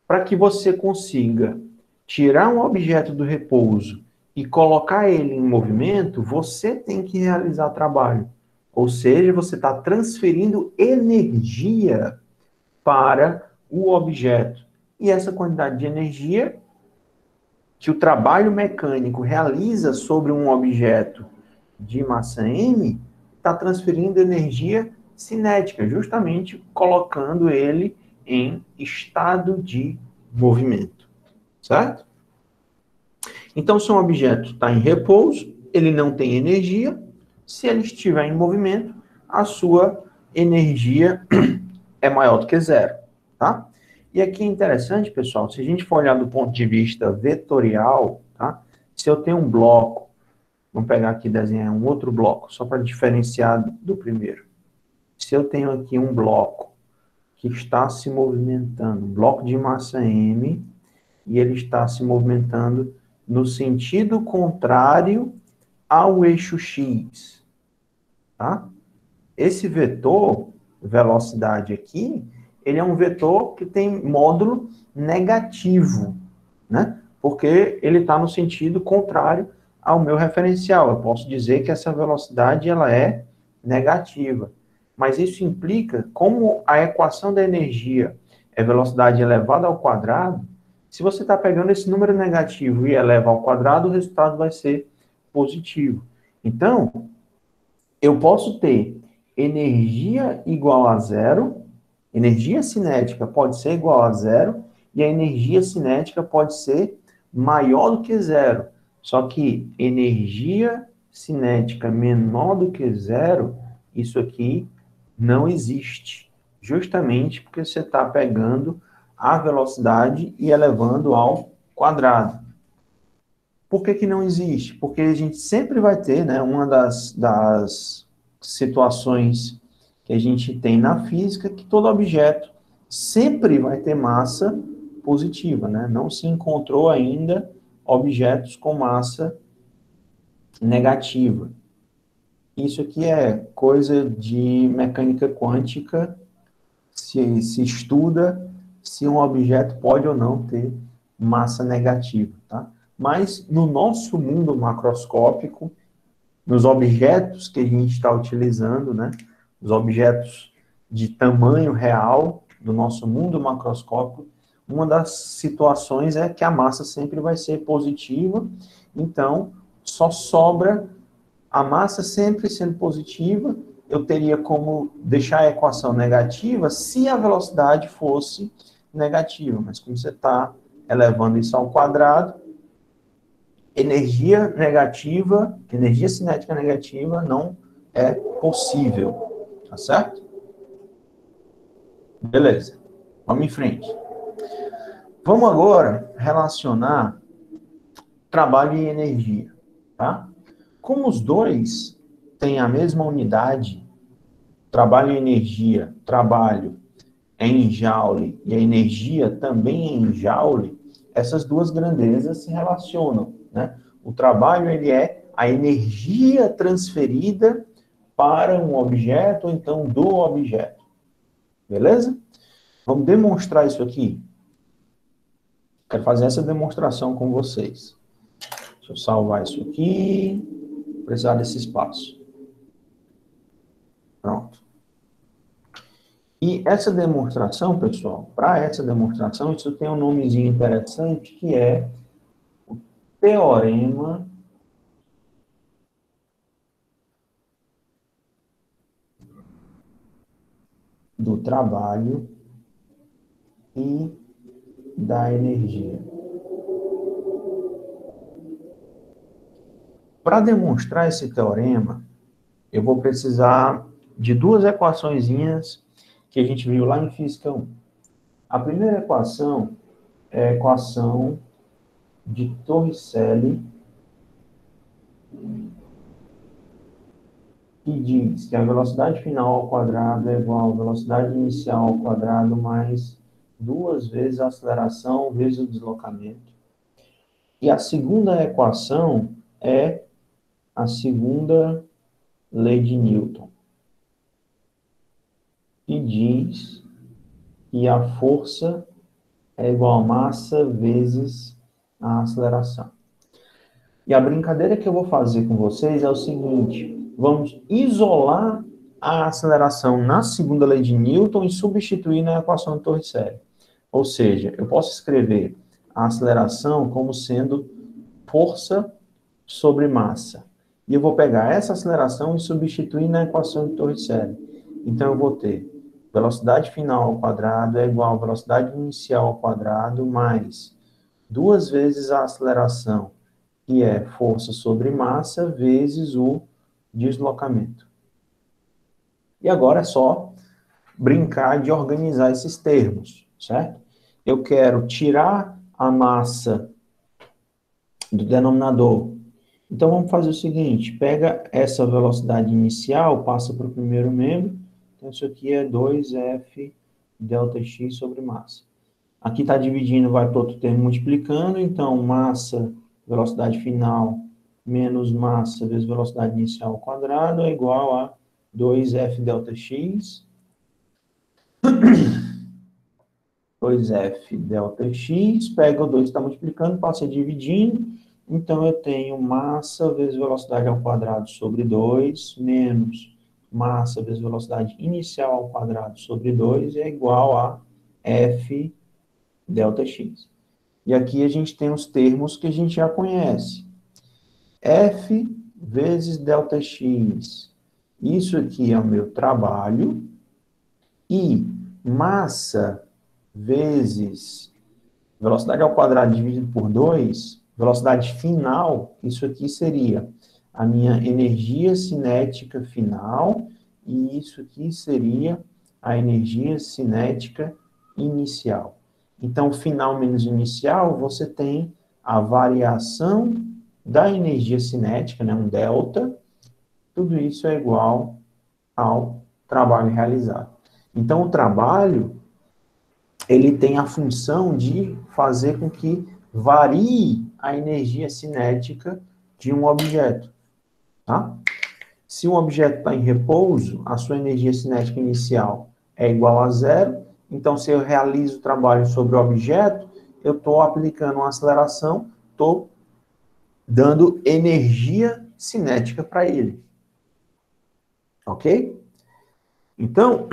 Para que você consiga tirar um objeto do repouso e colocar ele em movimento, você tem que realizar trabalho. Ou seja, você está transferindo energia para o objeto. E essa quantidade de energia que o trabalho mecânico realiza sobre um objeto de massa M está transferindo energia cinética, justamente colocando ele em estado de movimento, certo? Então, se um objeto está em repouso, ele não tem energia. Se ele estiver em movimento, a sua energia é maior do que zero, tá? E aqui é interessante, pessoal, se a gente for olhar do ponto de vista vetorial, tá? Se eu tenho um bloco, vamos pegar aqui e desenhar um outro bloco, só para diferenciar do primeiro. Se eu tenho aqui um bloco que está se movimentando, um bloco de massa M, e ele está se movimentando no sentido contrário ao eixo X, tá? Esse vetor, velocidade aqui, ele é um vetor que tem módulo negativo, né? Porque ele está no sentido contrário ao meu referencial. Eu posso dizer que essa velocidade ela é negativa. Mas isso implica, como a equação da energia é velocidade elevada ao quadrado, se você está pegando esse número negativo e eleva ao quadrado, o resultado vai ser positivo. Então, eu posso ter energia igual a zero, energia cinética pode ser igual a zero, e a energia cinética pode ser maior do que zero. Só que energia cinética menor do que zero, isso aqui não existe. Justamente porque você está pegando a velocidade e elevando ao quadrado. Por que que não existe? Porque a gente sempre vai ter, né, uma das situações que a gente tem na física, que todo objeto sempre vai ter massa positiva, né? Não se encontrou ainda objetos com massa negativa. Isso aqui é coisa de mecânica quântica, se estuda se um objeto pode ou não ter massa negativa, tá? Mas no nosso mundo macroscópico, nos objetos que a gente está utilizando, né? Os objetos de tamanho real do nosso mundo macroscópico, uma das situações é que a massa sempre vai ser positiva, então só sobra a massa sempre sendo positiva, eu teria como deixar a equação negativa se a velocidade fosse negativa, mas como você está elevando isso ao quadrado, energia negativa, energia cinética negativa não é possível, tá certo? Beleza, vamos em frente. Vamos agora relacionar trabalho e energia, tá? Como os dois têm a mesma unidade, trabalho e energia, trabalho é em Joule e a energia também é em Joule, essas duas grandezas se relacionam, né? O trabalho, ele é a energia transferida para um objeto, ou então do objeto. Beleza? Vamos demonstrar isso aqui? Quero fazer essa demonstração com vocês. Deixa eu salvar isso aqui. Vou precisar desse espaço. Pronto. E essa demonstração, pessoal, para essa demonstração, isso tem um nomezinho interessante, que é o teorema do trabalho e da energia. Para demonstrar esse teorema, eu vou precisar de duas equaçõezinhas que a gente viu lá em Física 1. A primeira equação é a equação de Torricelli, que diz que a velocidade final ao quadrado é igual à velocidade inicial ao quadrado mais 2 vezes a aceleração vezes o deslocamento. E a segunda equação é a segunda lei de Newton, que diz que a força é igual a massa vezes a aceleração. E a brincadeira que eu vou fazer com vocês é o seguinte: vamos isolar a aceleração na segunda lei de Newton e substituir na equação de Torricelli. Ou seja, eu posso escrever a aceleração como sendo força sobre massa. E eu vou pegar essa aceleração e substituir na equação de Torricelli. Então, eu vou ter velocidade final ao quadrado é igual a velocidade inicial ao quadrado mais 2 vezes a aceleração, que é força sobre massa, vezes o deslocamento. E agora é só brincar de organizar esses termos, certo? Eu quero tirar a massa do denominador. Então, vamos fazer o seguinte, pega essa velocidade inicial, passa para o primeiro membro, então isso aqui é 2F ΔX sobre massa. Aqui está dividindo, vai para outro termo multiplicando, então massa, velocidade final, menos massa vezes velocidade inicial ao quadrado é igual a 2F ΔX, 2F ΔX, pega o 2 que está multiplicando, passa dividindo, então eu tenho massa vezes velocidade ao quadrado sobre 2, menos massa vezes velocidade inicial ao quadrado sobre 2 é igual a F ΔX. E aqui a gente tem os termos que a gente já conhece. F vezes ΔX. Isso aqui é o meu trabalho. E massa vezes velocidade ao quadrado dividido por 2, velocidade final, isso aqui seria a minha energia cinética final, e isso aqui seria a energia cinética inicial. Então, final menos inicial, você tem a variação da energia cinética, né, um delta, tudo isso é igual ao trabalho realizado. Então, o trabalho, ele tem a função de fazer com que varie a energia cinética de um objeto, tá? Se um objeto está em repouso, a sua energia cinética inicial é igual a zero. Então, se eu realizo o trabalho sobre o objeto, eu estou aplicando uma aceleração, estou dando energia cinética para ele. Ok? Então,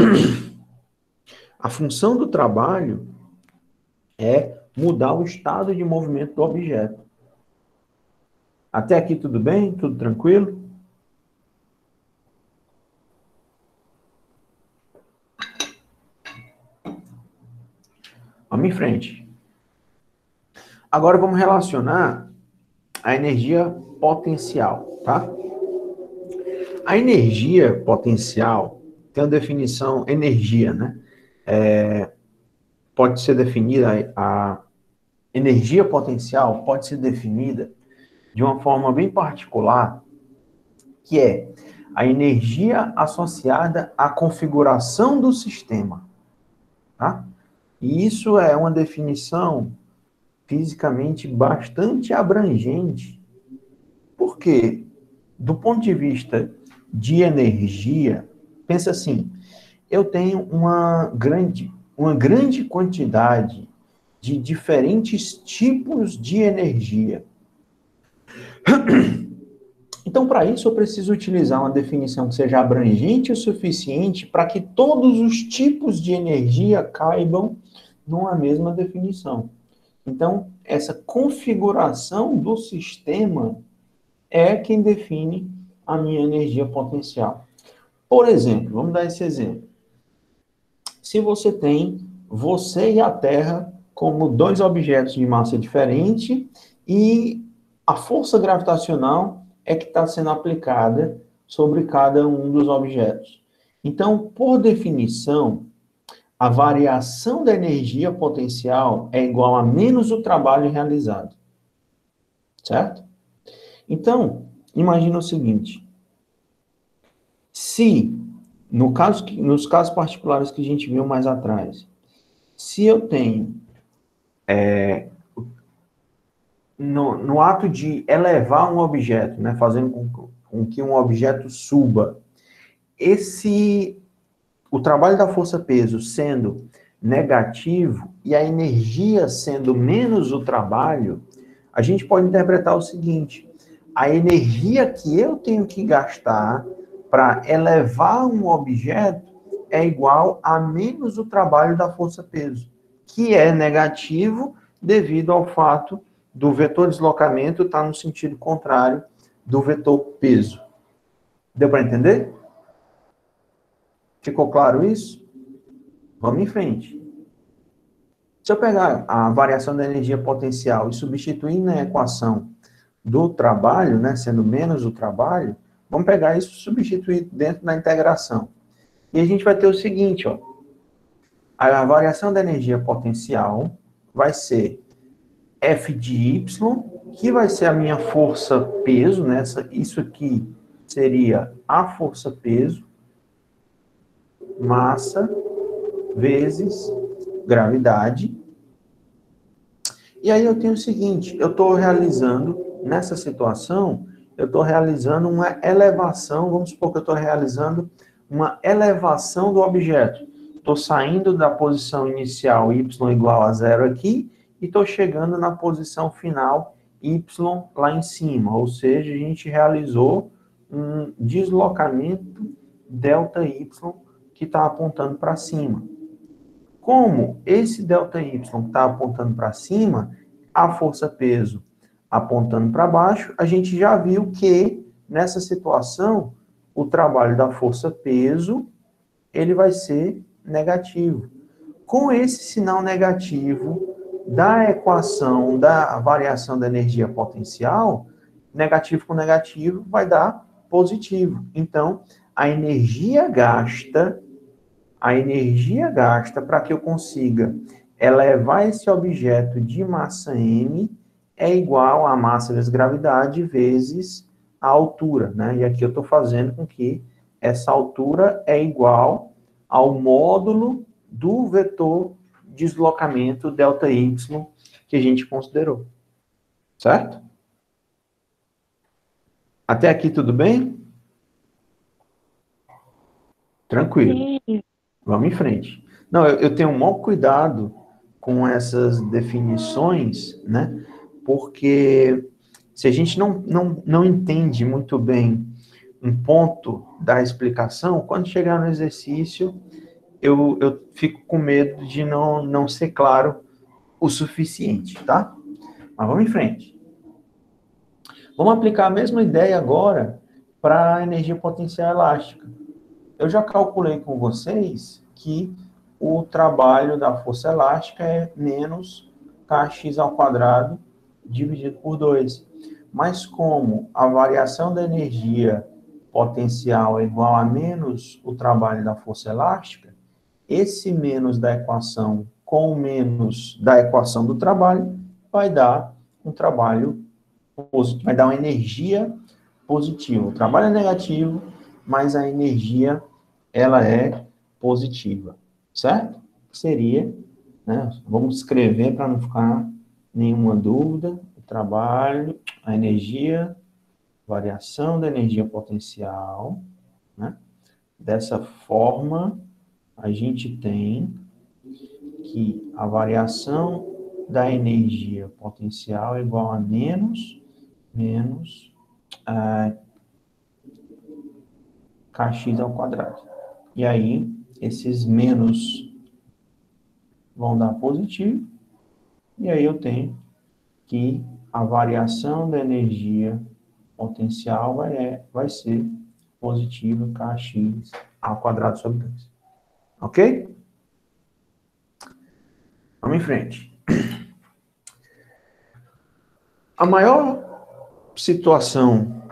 a função do trabalho é mudar o estado de movimento do objeto. Até aqui tudo bem? Tudo tranquilo? Vamos em frente. Agora vamos relacionar a energia potencial, tá? A energia potencial tem uma definição, energia, né? Pode ser definida, a energia potencial pode ser definida de uma forma bem particular, que é a energia associada à configuração do sistema, tá? E isso é uma definição fisicamente bastante abrangente, porque, do ponto de vista de energia, pensa assim, eu tenho uma grande quantidade de diferentes tipos de energia. Então, para isso, eu preciso utilizar uma definição que seja abrangente o suficiente para que todos os tipos de energia caibam numa mesma definição. Então, essa configuração do sistema é quem define a minha energia potencial. Por exemplo, vamos dar esse exemplo. Se você tem você e a Terra como dois objetos de massa diferente e a força gravitacional é que está sendo aplicada sobre cada um dos objetos. Então, por definição, a variação da energia potencial é igual a menos o trabalho realizado. Certo? Então, imagina o seguinte. Se, nos casos particulares que a gente viu mais atrás, se eu tenho, no ato de elevar um objeto, né, fazendo com que um objeto suba, o trabalho da força-peso sendo negativo e a energia sendo menos o trabalho, a gente pode interpretar o seguinte: a energia que eu tenho que gastar para elevar um objeto é igual a menos o trabalho da força-peso, que é negativo devido ao fato do vetor deslocamento estar no sentido contrário do vetor peso. Deu para entender? Ficou claro isso? Vamos em frente. Se eu pegar a variação da energia potencial e substituir na equação do trabalho, né, sendo menos o trabalho, vamos pegar isso e substituir dentro da integração. E a gente vai ter o seguinte, ó. A variação da energia potencial vai ser F de Y, que vai ser a minha força-peso, né? Isso aqui seria a força-peso, massa, vezes gravidade. E aí eu tenho o seguinte, eu estou realizando, nessa situação, eu estou realizando uma elevação, vamos supor que eu estou realizando uma elevação do objeto. Estou saindo da posição inicial y igual a zero aqui, e estou chegando na posição final y lá em cima. Ou seja, a gente realizou um deslocamento ΔY que está apontando para cima. Como esse ΔY está apontando para cima, a força-peso apontando para baixo, a gente já viu que, nessa situação, o trabalho da força-peso, ele vai ser negativo. Com esse sinal negativo da equação da variação da energia potencial, negativo com negativo vai dar positivo. Então, a energia gasta a energia gasta para que eu consiga elevar esse objeto de massa m é igual à massa vezes gravidade vezes a altura, né? E aqui eu estou fazendo com que essa altura é igual ao módulo do vetor deslocamento ΔY que a gente considerou. Certo? Até aqui tudo bem? Tranquilo. Sim. Vamos em frente. Não, eu tenho um maior cuidado com essas definições, né? Porque se a gente não entende muito bem um ponto da explicação, quando chegar no exercício, eu fico com medo de não ser claro o suficiente, tá? Mas vamos em frente. Vamos aplicar a mesma ideia agora para a energia potencial elástica. Eu já calculei com vocês que o trabalho da força elástica é menos kx ao quadrado dividido por 2. Mas como a variação da energia potencial é igual a menos o trabalho da força elástica, esse menos da equação com o menos da equação do trabalho vai dar um trabalho positivo, vai dar uma energia positiva. O trabalho é negativo, mas a energia ela é positiva, certo? Seria, né? Vamos escrever para não ficar nenhuma dúvida. O trabalho, a energia, variação da energia potencial, né? Dessa forma, a gente tem que a variação da energia potencial é igual a menos kx ao quadrado. E aí, esses menos vão dar positivo, e aí eu tenho que a variação da energia potencial vai ser positiva, kx ao quadrado sobre 2. Ok? Vamos em frente. A maior situação,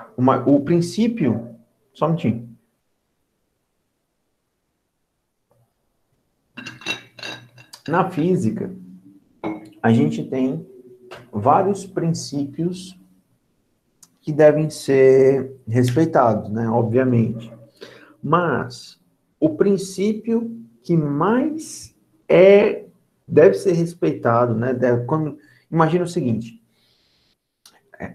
o princípio, só um minutinho. Na física, a gente tem vários princípios que devem ser respeitados, né? Obviamente. Mas o princípio que mais deve ser respeitado, né? Imagina o seguinte,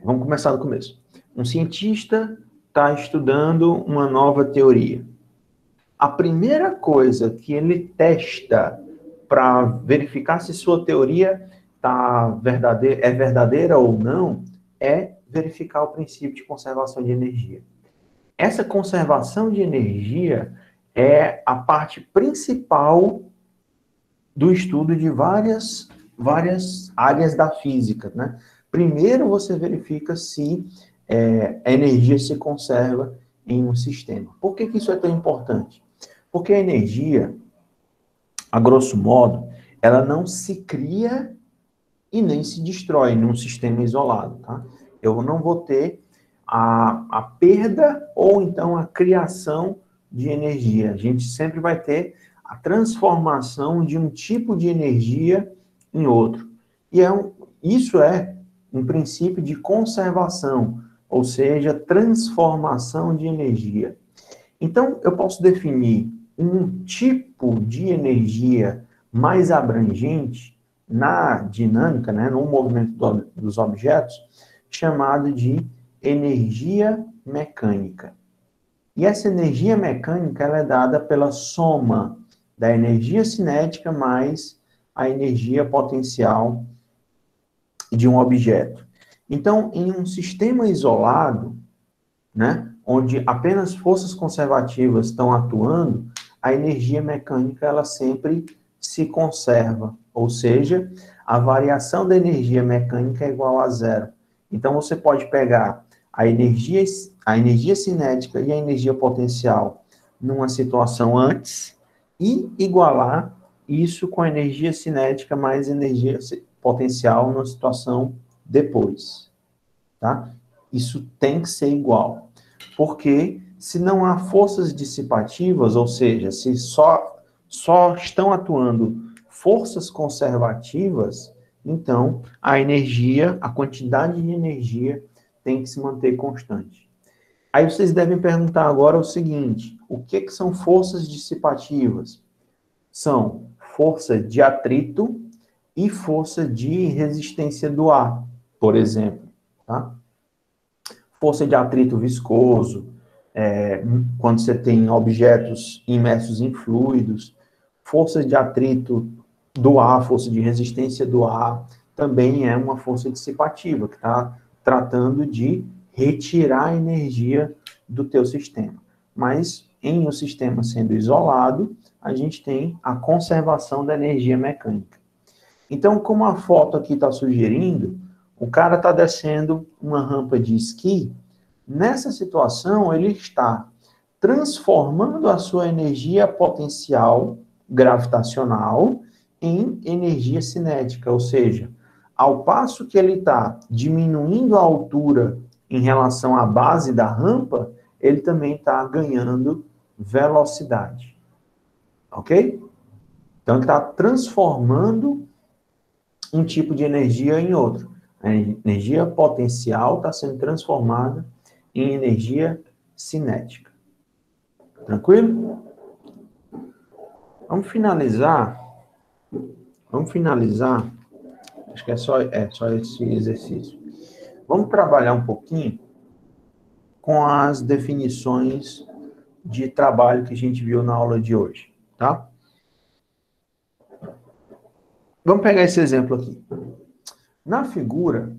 vamos começar do começo. Um cientista está estudando uma nova teoria. A primeira coisa que ele testa para verificar se sua teoria é verdadeira ou não é verificar o princípio de conservação de energia. Essa conservação de energia é a parte principal do estudo de várias áreas da física, né? Primeiro você verifica se a energia se conserva em um sistema. Por que isso é tão importante? Porque a energia, a grosso modo, ela não se cria e nem se destrói num sistema isolado, tá? Eu não vou ter a perda ou então a criação de energia. A gente sempre vai ter a transformação de um tipo de energia em outro. E isso é um princípio de conservação, ou seja, transformação de energia. Então, eu posso definir um tipo de energia mais abrangente na dinâmica, né, no movimento dos objetos, chamado de energia mecânica. E essa energia mecânica ela é dada pela soma da energia cinética mais a energia potencial de um objeto. Então, em um sistema isolado, né, onde apenas forças conservativas estão atuando, a energia mecânica ela sempre se conserva, ou seja, a variação da energia mecânica é igual a zero. Então, você pode pegar a energia cinética e a energia potencial numa situação antes e igualar isso com a energia cinética mais energia potencial numa situação depois, tá? Isso tem que ser igual. Porque se não há forças dissipativas, ou seja, se só só estão atuando forças conservativas, então a energia, a quantidade de energia tem que se manter constante. Aí vocês devem perguntar agora o seguinte: o que são forças dissipativas? São força de atrito e força de resistência do ar, por exemplo, tá? Força de atrito viscoso, quando você tem objetos imersos em fluidos, força de atrito do ar, força de resistência do ar, também é uma força dissipativa, que está tratando de retirar a energia do teu sistema. Mas, em um sistema sendo isolado, a gente tem a conservação da energia mecânica. Então, como a foto aqui está sugerindo, o cara está descendo uma rampa de esqui. Nessa situação, ele está transformando a sua energia potencial gravitacional em energia cinética, ou seja, ao passo que ele está diminuindo a altura em relação à base da rampa, ele também está ganhando velocidade. Ok? Então, ele está transformando um tipo de energia em outro. A energia potencial está sendo transformada em energia cinética. Tranquilo? Vamos finalizar. Acho que é só esse exercício. Vamos trabalhar um pouquinho com as definições de trabalho que a gente viu na aula de hoje, tá? Vamos pegar esse exemplo aqui. Na figura,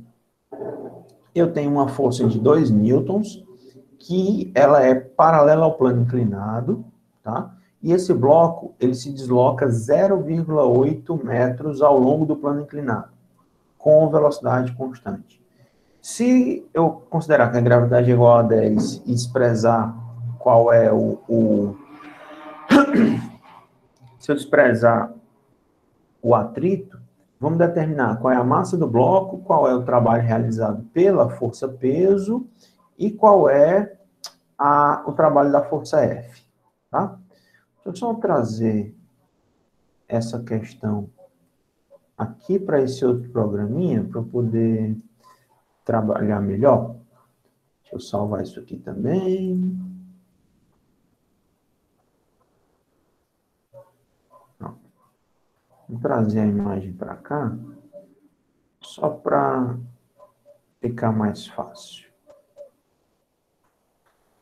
eu tenho uma força de 2 newtons, que ela é paralela ao plano inclinado, tá? E esse bloco, ele se desloca 0,8 metros ao longo do plano inclinado, com velocidade constante. Se eu considerar que a gravidade é igual a 10 e desprezar qual é se eu desprezar o atrito, vamos determinar qual é a massa do bloco, qual é o trabalho realizado pela força-peso e qual é o trabalho da força F, tá? Deixa eu só trazer essa questão aqui para esse outro programinha, para eu poder trabalhar melhor. Deixa eu salvar isso aqui também. Vou trazer a imagem para cá, só para ficar mais fácil.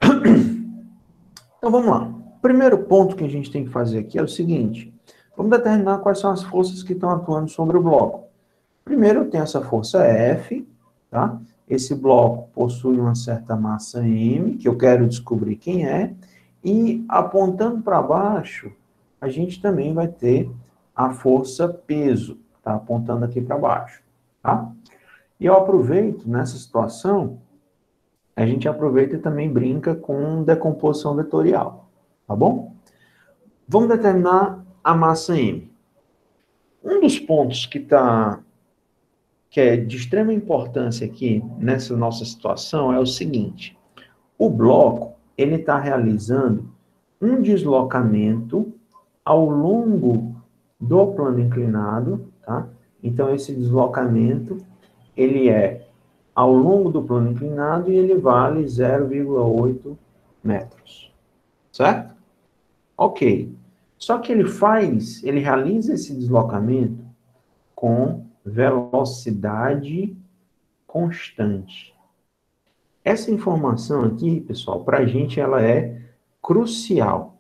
Então, vamos lá. O primeiro ponto que a gente tem que fazer aqui é o seguinte. Vamos determinar quais são as forças que estão atuando sobre o bloco. Primeiro, eu tenho essa força F, tá? Esse bloco possui uma certa massa M, que eu quero descobrir quem é, e apontando para baixo, a gente também vai ter a força peso, tá? Apontando aqui para baixo, tá? E eu aproveito, nessa situação, a gente aproveita e também brinca com decomposição vetorial, tá bom? Vamos determinar a massa M. Um dos pontos que é de extrema importância aqui nessa nossa situação é o seguinte: o bloco ele está realizando um deslocamento ao longo do plano inclinado, tá? Então esse deslocamento ele é ao longo do plano inclinado e ele vale 0,8 metros, certo? Ok. Só que ele realiza esse deslocamento com velocidade constante. Essa informação aqui, pessoal, para a gente ela é crucial.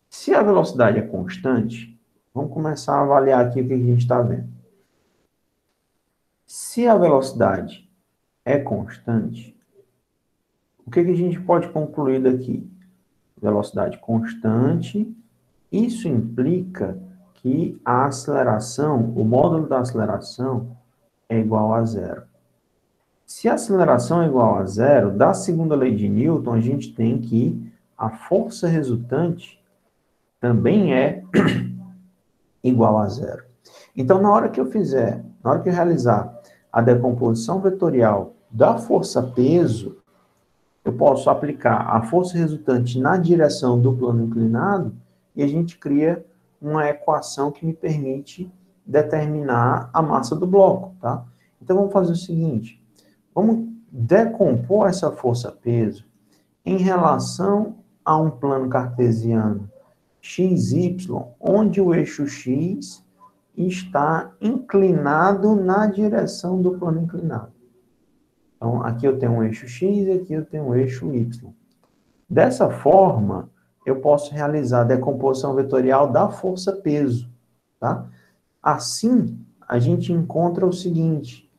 Se a velocidade é constante, vamos começar a avaliar aqui o que a gente está vendo. Se a velocidade é constante, o que a gente pode concluir daqui? Velocidade constante, isso implica que a aceleração, o módulo da aceleração é igual a zero. Se a aceleração é igual a zero, da segunda lei de Newton, a gente tem que a força resultante também é igual a zero. Então, na hora que eu realizar a decomposição vetorial da força-peso, eu posso aplicar a força resultante na direção do plano inclinado e a gente cria uma equação que me permite determinar a massa do bloco, tá? Então, vamos fazer o seguinte, vamos decompor essa força-peso em relação a um plano cartesiano XY, onde o eixo X está inclinado na direção do plano inclinado. Então, aqui eu tenho um eixo X e aqui eu tenho um eixo Y. Dessa forma, eu posso realizar a decomposição vetorial da força-peso, tá? Assim, a gente encontra o seguinte,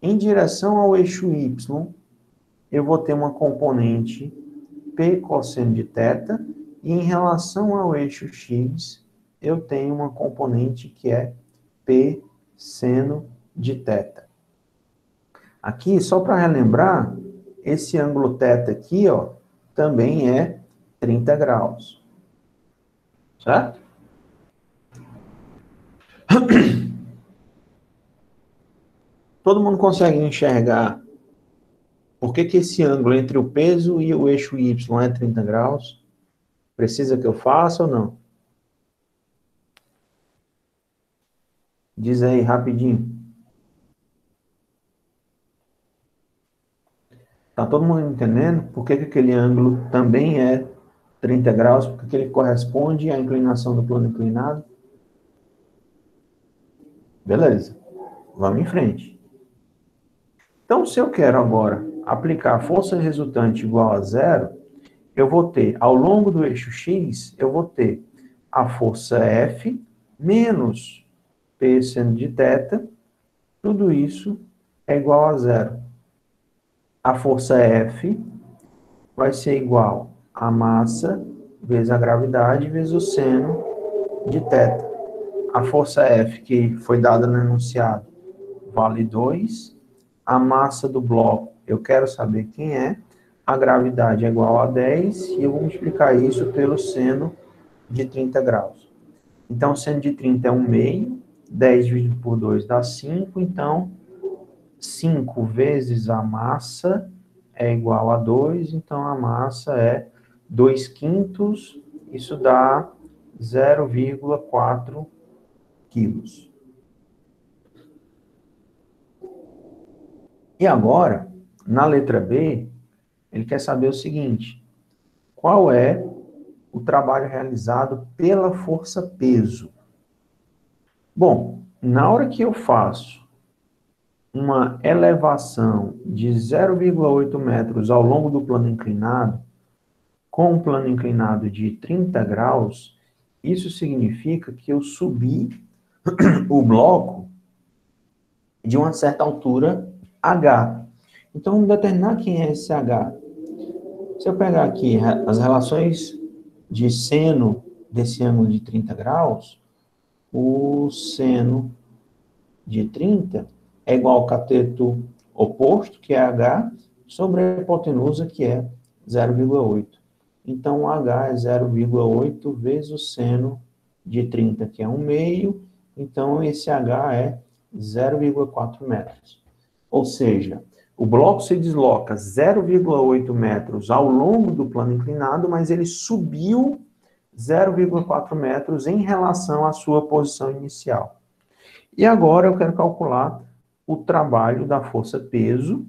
em direção ao eixo Y, eu vou ter uma componente P cosseno de θ, e em relação ao eixo X, eu tenho uma componente que é P seno de θ. Aqui, só para relembrar, esse ângulo θ aqui, ó, também é 30 graus. Certo? Todo mundo consegue enxergar por que esse ângulo entre o peso e o eixo Y é 30 graus? Precisa que eu faça ou não? Diz aí, rapidinho. Tá todo mundo entendendo por que aquele ângulo também é 30 graus? Porque ele corresponde à inclinação do plano inclinado? Beleza. Vamos em frente. Então, se eu quero agora aplicar a força resultante igual a zero, eu vou ter, ao longo do eixo X, eu vou ter a força F menos P seno de θ, tudo isso é igual a zero. A força F vai ser igual a massa vezes a gravidade vezes o seno de θ. A força F que foi dada no enunciado vale 2. A massa do bloco, eu quero saber quem é. A gravidade é igual a 10 e eu vou multiplicar isso pelo seno de 30 graus. Então, seno de 30 é 1/2, 10 dividido por 2 dá 5, então 5 vezes a massa é igual a 2, então a massa é 2/5, isso dá 0,4 quilos. E agora, na letra B, ele quer saber o seguinte, qual é o trabalho realizado pela força-peso? Bom, na hora que eu faço uma elevação de 0,8 metros ao longo do plano inclinado, com um plano inclinado de 30 graus, isso significa que eu subi o bloco de uma certa altura H. Então, vamos determinar quem é esse H. Se eu pegar aqui as relações de seno desse ângulo de 30 graus, o seno de 30 é igual ao cateto oposto, que é H, sobre a hipotenusa, que é 0,8. Então, H é 0,8 vezes o seno de 30, que é 1/2. Então, esse H é 0,4 metros. Ou seja, o bloco se desloca 0,8 metros ao longo do plano inclinado, mas ele subiu 0,4 metros em relação à sua posição inicial. E agora eu quero calcular o trabalho da força-peso,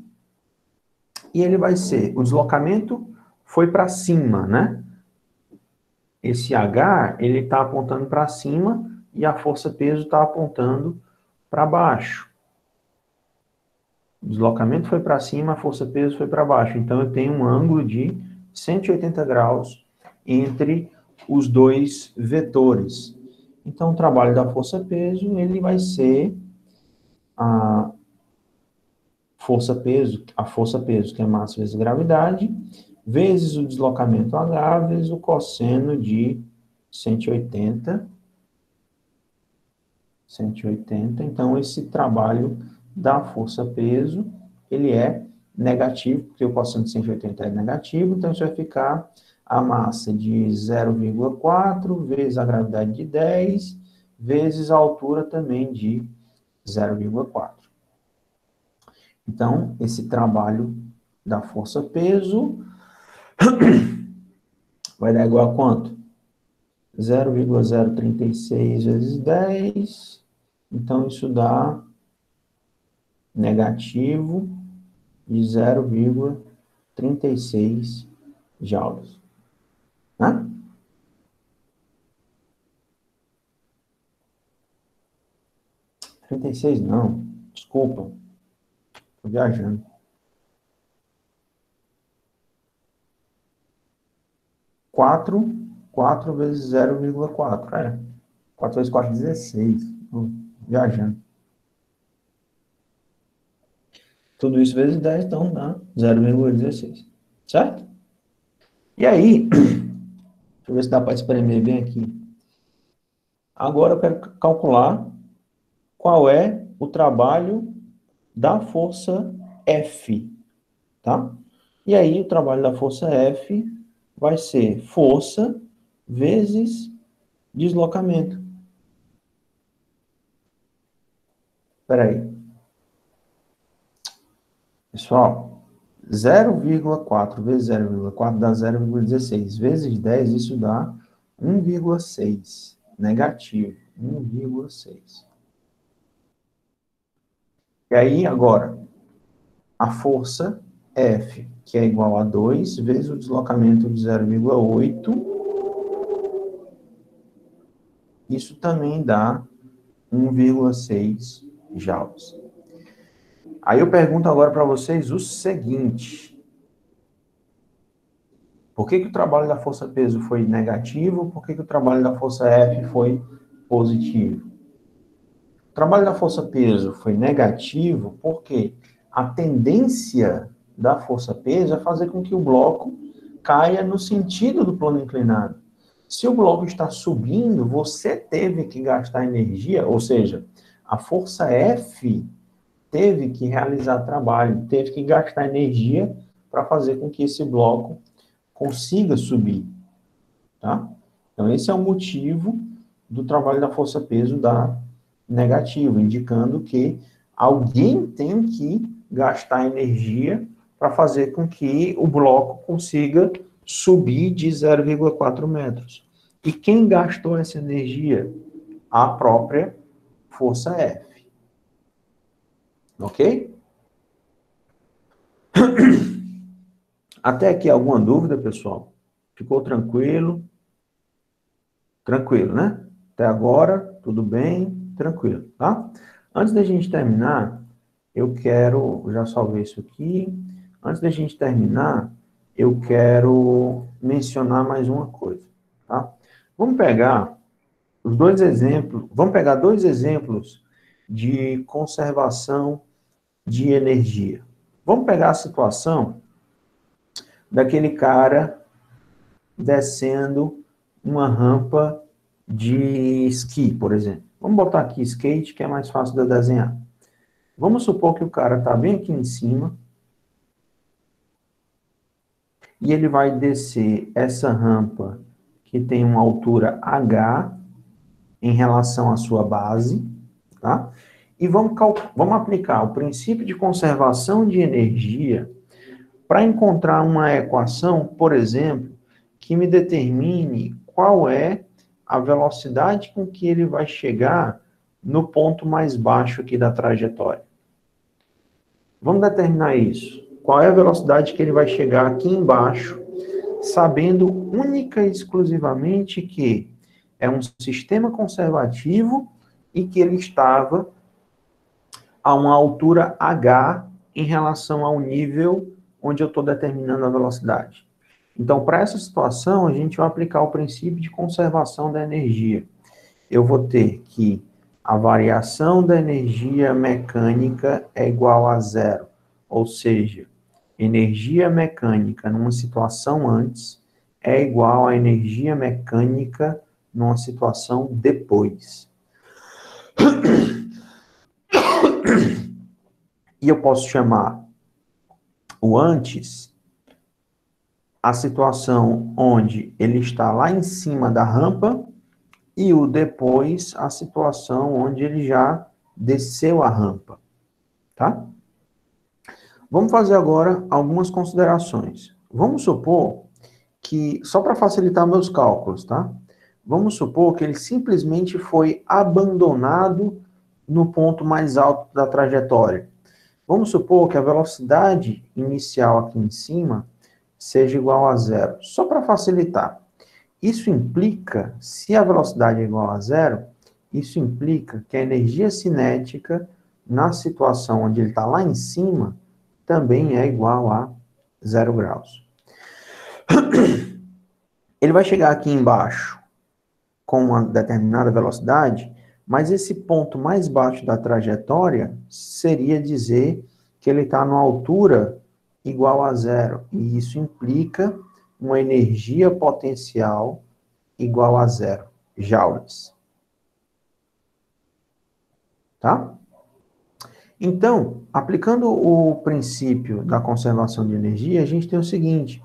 e ele vai ser, o deslocamento foi para cima, né? Esse H, ele está apontando para cima, e a força-peso está apontando para baixo. O deslocamento foi para cima, a força-peso foi para baixo. Então, eu tenho um ângulo de 180 graus entre os dois vetores. Então, o trabalho da força-peso, ele vai ser a força-peso, que é massa vezes gravidade, vezes o deslocamento H, vezes o cosseno de 180. Então, esse trabalho da força-peso, ele é negativo, porque o cosseno de 180 é negativo, então isso vai ficar a massa de 0,4 vezes a gravidade de 10, vezes a altura também de 0,4. Então, esse trabalho da força-peso vai dar igual a quanto? 0,036 vezes 10. Então, isso dá negativo de 0,36 joules. Né? 36 não, desculpa, estou viajando. 4 vezes 0,4, 4 vezes 4, 16. Viajando. Tudo isso vezes 10, então dá 0,16. Certo? E aí, deixa eu ver se dá para espremer bem aqui. Agora eu quero calcular qual é o trabalho da força F, tá? E aí, o trabalho da força F vai ser força vezes deslocamento. Espera aí. Pessoal, 0,4 vezes 0,4 dá 0,16. Vezes 10, isso dá 1,6. Negativo, 1,6. E aí, agora, a força F, que é igual a 2, vezes o deslocamento de 0,8. Isso também dá 1,6 joules. Aí eu pergunto agora para vocês o seguinte. Por que o trabalho da força-peso foi negativo? Por que o trabalho da força F foi positivo? O trabalho da força-peso foi negativo porque a tendência da força-peso é fazer com que o bloco caia no sentido do plano inclinado. Se o bloco está subindo, você teve que gastar energia, ou seja, a força F teve que realizar trabalho, teve que gastar energia para fazer com que esse bloco consiga subir, tá? Então, esse é o motivo do trabalho da força-peso dar negativo, indicando que alguém tem que gastar energia para fazer com que o bloco consiga subir de 0,4 metros. E quem gastou essa energia? A própria força F. Ok? Até aqui alguma dúvida, pessoal? Ficou tranquilo? Tranquilo, né? Até agora, tudo bem? Tranquilo, tá? Antes da gente terminar, eu quero... Já salvei isso aqui. Antes da gente terminar, eu quero mencionar mais uma coisa, tá? Vamos pegar os dois exemplos... Vamos pegar dois exemplos de conservação de energia. Vamos pegar a situação daquele cara descendo uma rampa de esqui, por exemplo. Vamos botar aqui skate, que é mais fácil de desenhar. Vamos supor que o cara está bem aqui em cima e ele vai descer essa rampa que tem uma altura H em relação à sua base, tá? E vamos aplicar o princípio de conservação de energia para encontrar uma equação, por exemplo, que me determine qual é a velocidade com que ele vai chegar no ponto mais baixo aqui da trajetória. Vamos determinar isso. Qual é a velocidade que ele vai chegar aqui embaixo, sabendo única e exclusivamente que é um sistema conservativo e que ele estava a uma altura H em relação ao nível onde eu estou determinando a velocidade. Então, para essa situação, a gente vai aplicar o princípio de conservação da energia. Eu vou ter que a variação da energia mecânica é igual a zero. Ou seja, energia mecânica numa situação antes é igual a energia mecânica numa situação depois. E eu posso chamar o antes a situação onde ele está lá em cima da rampa e o depois a situação onde ele já desceu a rampa, tá? Vamos fazer agora algumas considerações. Vamos supor que, só para facilitar meus cálculos, tá? Vamos supor que ele simplesmente foi abandonado no ponto mais alto da trajetória. Vamos supor que a velocidade inicial aqui em cima seja igual a zero, só para facilitar. Isso implica, se a velocidade é igual a zero, isso implica que a energia cinética, na situação onde ele está lá em cima, também é igual a 0 graus. Ele vai chegar aqui embaixo com uma determinada velocidade, mas esse ponto mais baixo da trajetória seria dizer que ele está numa altura igual a zero. E isso implica uma energia potencial igual a zero, joules. Tá? Então, aplicando o princípio da conservação de energia, a gente tem o seguinte: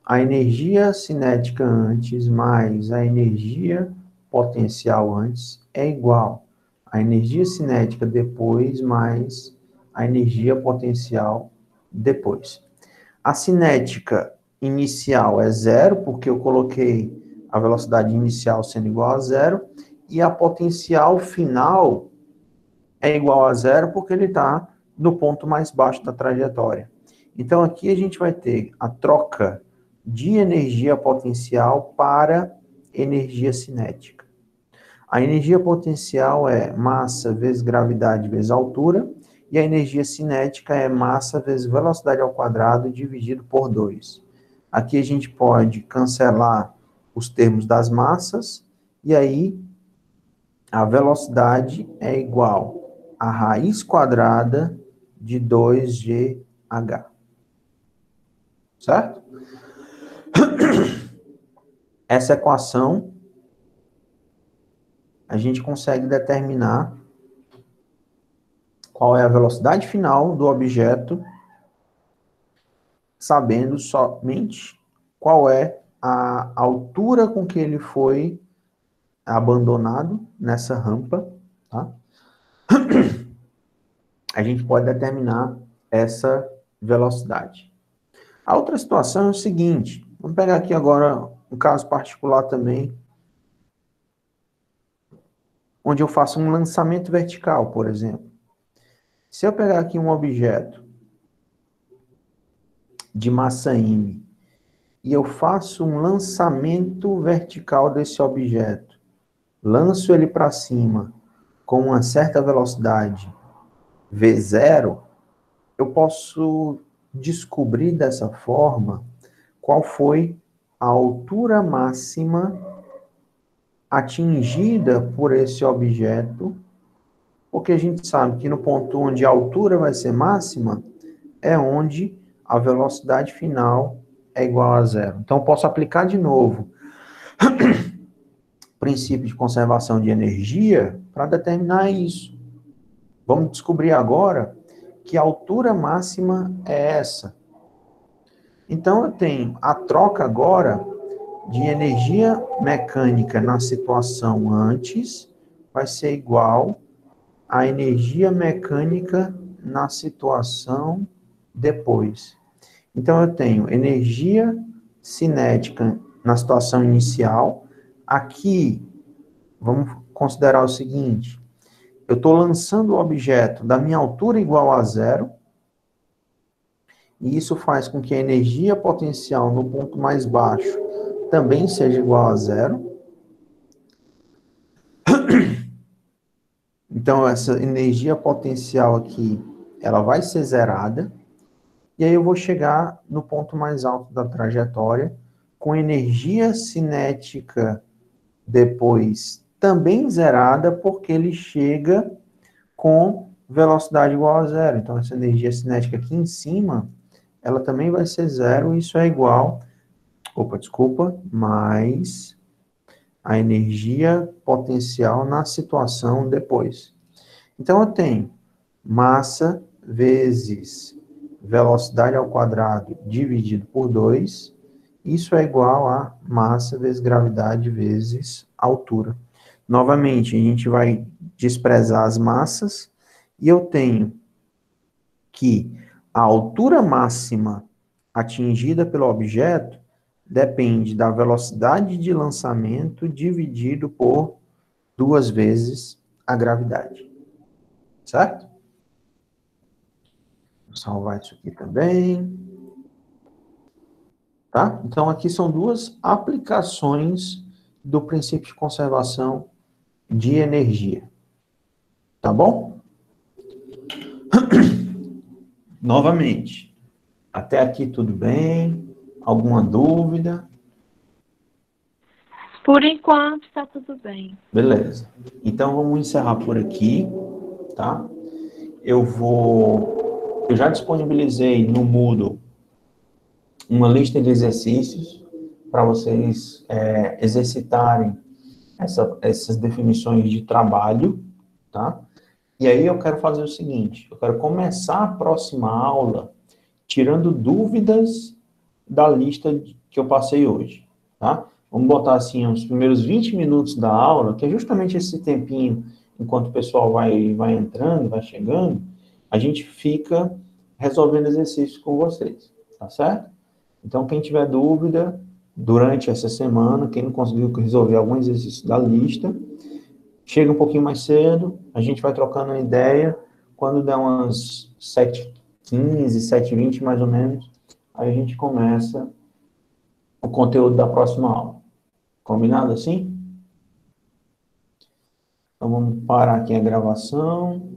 a energia cinética antes mais a energia potencial antes é igual à energia cinética depois mais a energia potencial depois. A cinética inicial é zero, porque eu coloquei a velocidade inicial sendo igual a zero, e a potencial final é igual a zero, porque ele está no ponto mais baixo da trajetória. Então, aqui a gente vai ter a troca de energia potencial para energia cinética. A energia potencial é massa vezes gravidade vezes altura, e a energia cinética é massa vezes velocidade ao quadrado dividido por 2. Aqui a gente pode cancelar os termos das massas, e aí a velocidade é igual a raiz quadrada de 2gh. Certo? Essa equação a gente consegue determinar qual é a velocidade final do objeto, sabendo somente qual é a altura com que ele foi abandonado nessa rampa, tá? A gente pode determinar essa velocidade. A outra situação é o seguinte, vamos pegar aqui agora um caso particular também, onde eu faço um lançamento vertical, por exemplo. Se eu pegar aqui um objeto de massa m e eu faço um lançamento vertical desse objeto, lanço ele para cima com uma certa velocidade v0, eu posso descobrir dessa forma qual foi a altura máxima atingida por esse objeto, porque a gente sabe que no ponto onde a altura vai ser máxima é onde a velocidade final é igual a zero. Então, eu posso aplicar de novo o princípio de conservação de energia para determinar isso. Vamos descobrir agora que a altura máxima é essa. Então, eu tenho a troca agora de energia mecânica na situação antes vai ser igual à energia mecânica na situação depois. Então, eu tenho energia cinética na situação inicial. Aqui, vamos considerar o seguinte: eu estou lançando o objeto da minha altura igual a zero, e isso faz com que a energia potencial no ponto mais baixo também seja igual a zero. Então, essa energia potencial aqui, ela vai ser zerada. E aí eu vou chegar no ponto mais alto da trajetória, com energia cinética depois também zerada, porque ele chega com velocidade igual a zero. Então, essa energia cinética aqui em cima, ela também vai ser zero, e isso é igual, mais a energia potencial na situação depois. Então, eu tenho massa vezes velocidade ao quadrado dividido por 2, isso é igual a massa vezes gravidade vezes altura. Novamente, a gente vai desprezar as massas, e eu tenho que a altura máxima atingida pelo objeto depende da velocidade de lançamento dividido por 2 vezes a gravidade. Certo? Vou salvar isso aqui também. Tá? Então, aqui são duas aplicações do princípio de conservação de energia. Tá bom? Novamente, até aqui tudo bem? Alguma dúvida? Por enquanto, está tudo bem. Beleza. Então, vamos encerrar por aqui, tá? Eu já disponibilizei no Moodle uma lista de exercícios para vocês exercitarem essas definições de trabalho, tá? E aí eu quero fazer o seguinte, eu quero começar a próxima aula tirando dúvidas da lista que eu passei hoje, tá? Vamos botar assim, os primeiros 20 minutos da aula, que é justamente esse tempinho, enquanto o pessoal vai entrando, vai chegando, a gente fica resolvendo exercícios com vocês, tá certo? Então, quem tiver dúvida, durante essa semana, quem não conseguiu resolver algum exercício da lista, chega um pouquinho mais cedo, a gente vai trocando uma ideia, quando der umas 7h15, 7h20 mais ou menos, aí a gente começa o conteúdo da próxima aula. Combinado assim? Então vamos parar aqui a gravação.